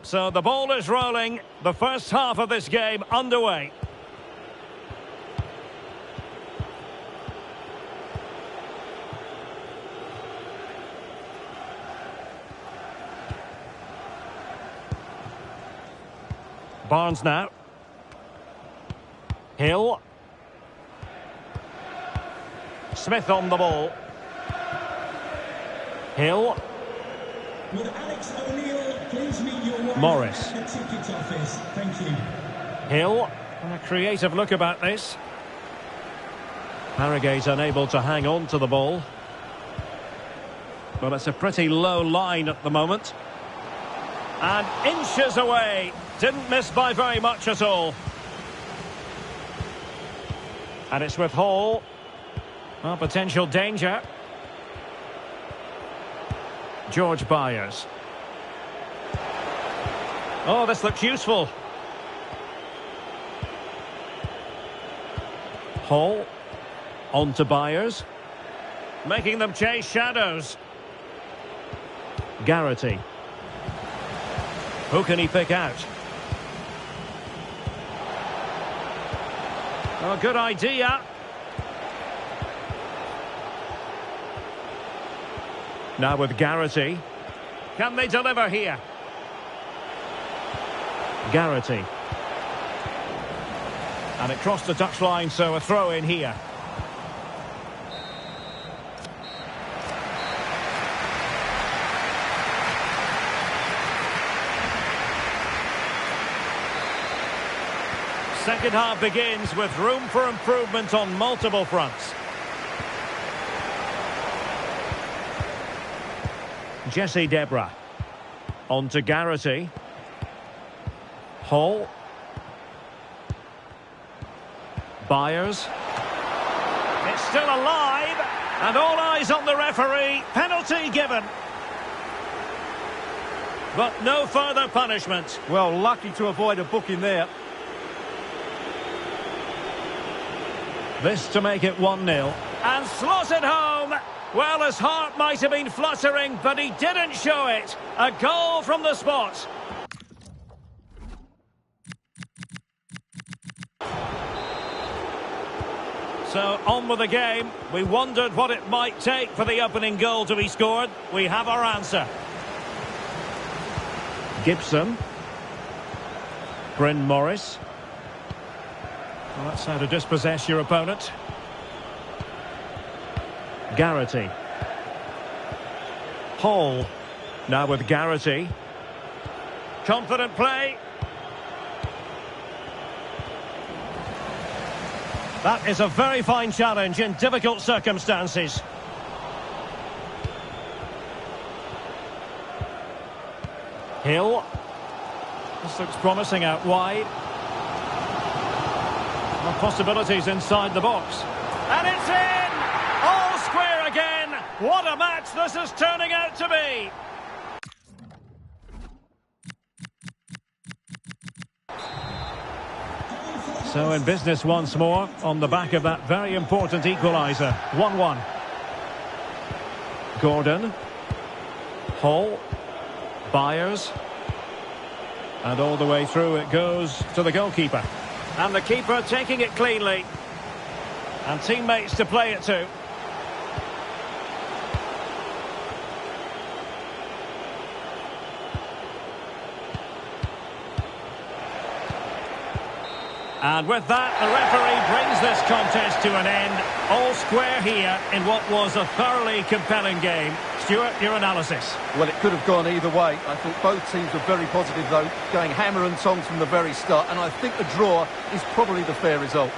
So the ball is rolling. The first half of this game underway. Barnes now. Hill. Smith on the ball. Hill. Would Alex O'Neill please meet your wife Morris. at the ticket office? Thank you. Hill. A creative look about this. Harrogate unable to hang on to the ball. Well, it's a pretty low line at the moment. And inches away. Didn't miss by very much at all. And it's with Hall. Well, potential danger. George Byers. Oh, this looks useful. Hall. On to Byers. Making them chase shadows. Garrity. Who can he pick out? Oh, good idea. Now with Garrity. Can they deliver here? Garrity. And it crossed the touchline, so a throw in here. Second half begins with room for improvement on multiple fronts. Jesse Debra. On to Garrity. Hall. Byers. It's still alive. And all eyes on the referee. Penalty given. But no further punishment. Well, lucky to avoid a booking there. This to make it 1-0. And slotted home. Well, his heart might have been fluttering, but he didn't show it. A goal from the spot. So, on with the game. We wondered what it might take for the opening goal to be scored. We have our answer. Gibson. Bryn Morris. Well, that's how to dispossess your opponent. Garrity. Hall. Now with Garrity. Confident play. That is a very fine challenge in difficult circumstances. Hill. This looks promising out wide. Well, possibilities inside the box. And it's in! All square again! What a match this is turning out to be! So in business once more, on the back of that very important equaliser. 1-1. Gordon. Hall. Byers. And all the way through it goes to the goalkeeper. And the keeper taking it cleanly. And teammates to play it to. And with that, the referee brings this contest to an end. All square here in what was a thoroughly compelling game. Stuart, your analysis. Well, it could have gone either way. I thought both teams were very positive, though, going hammer and tongs from the very start. And I think the draw is probably the fair result.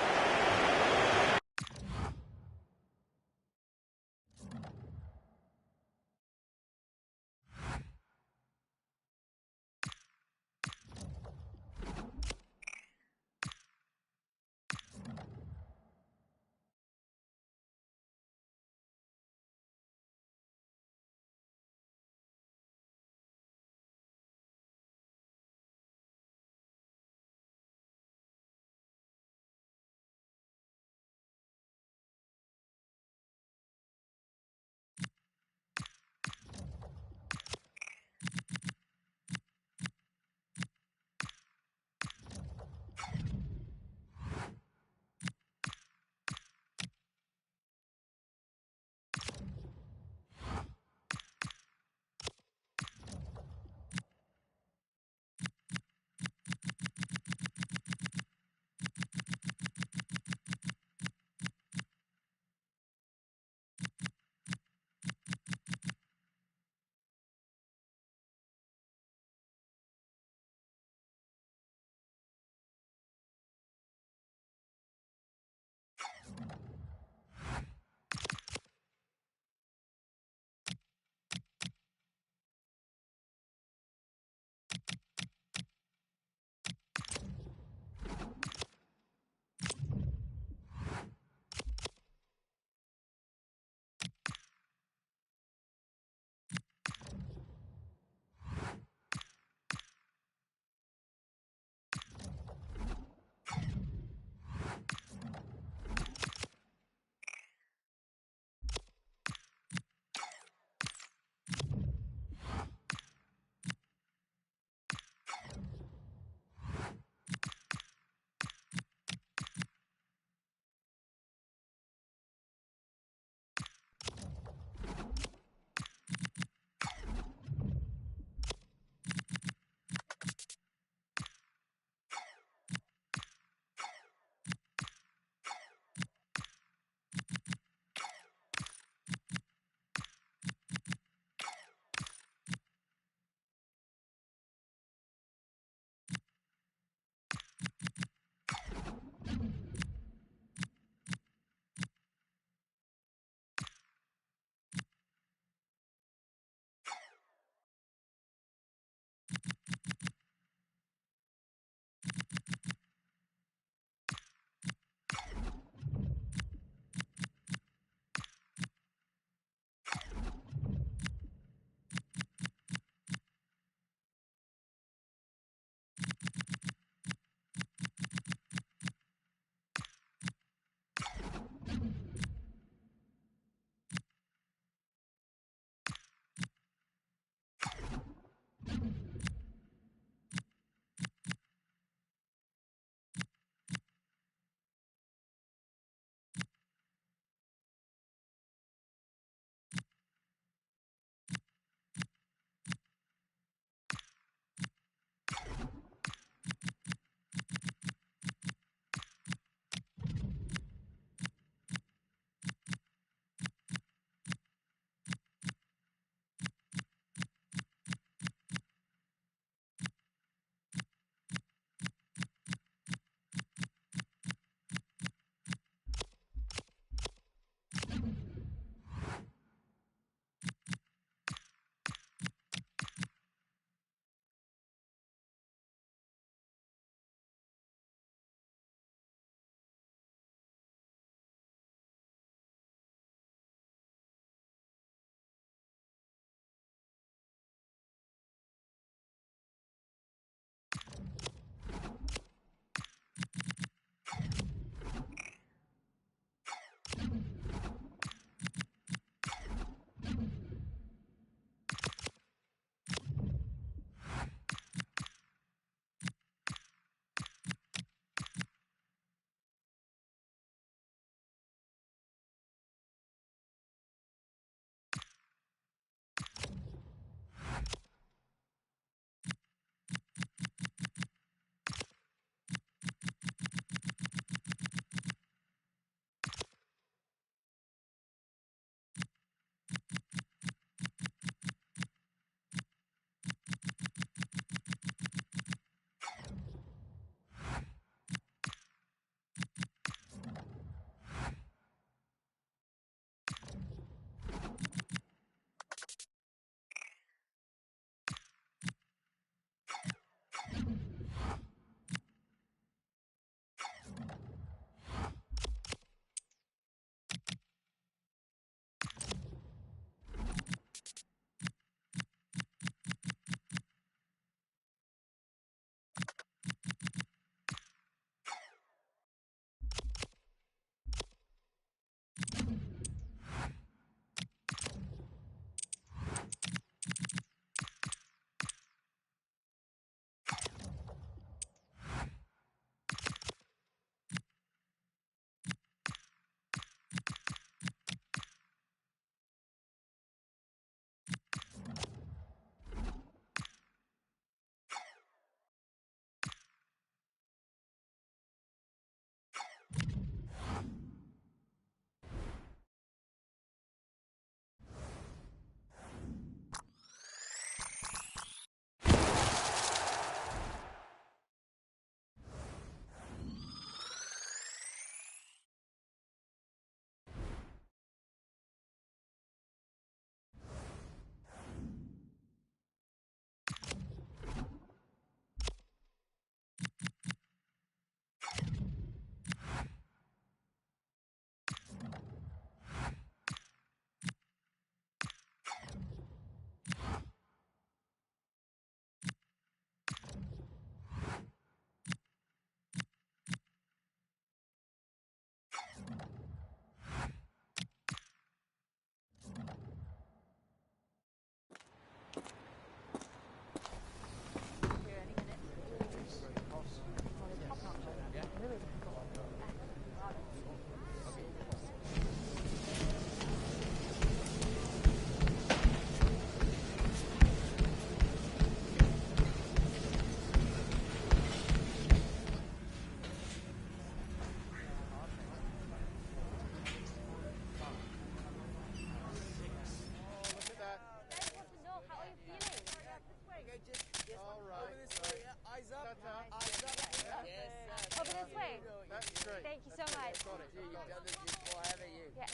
Eyes up. Ta-ta. Eyes up. Yes, sir. Over this way. That's great. Thank you so much. You've done this before, haven't you? Yeah.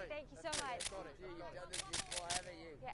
Thank you so much. You've done this before, haven't you? Yeah.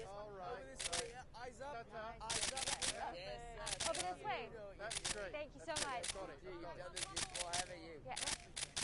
All right. Over this way, yeah. Eyes up. Eyes up. Yes, Over this way. That's great. Thank you so much. Got it. You've done this before, haven't you? Yeah.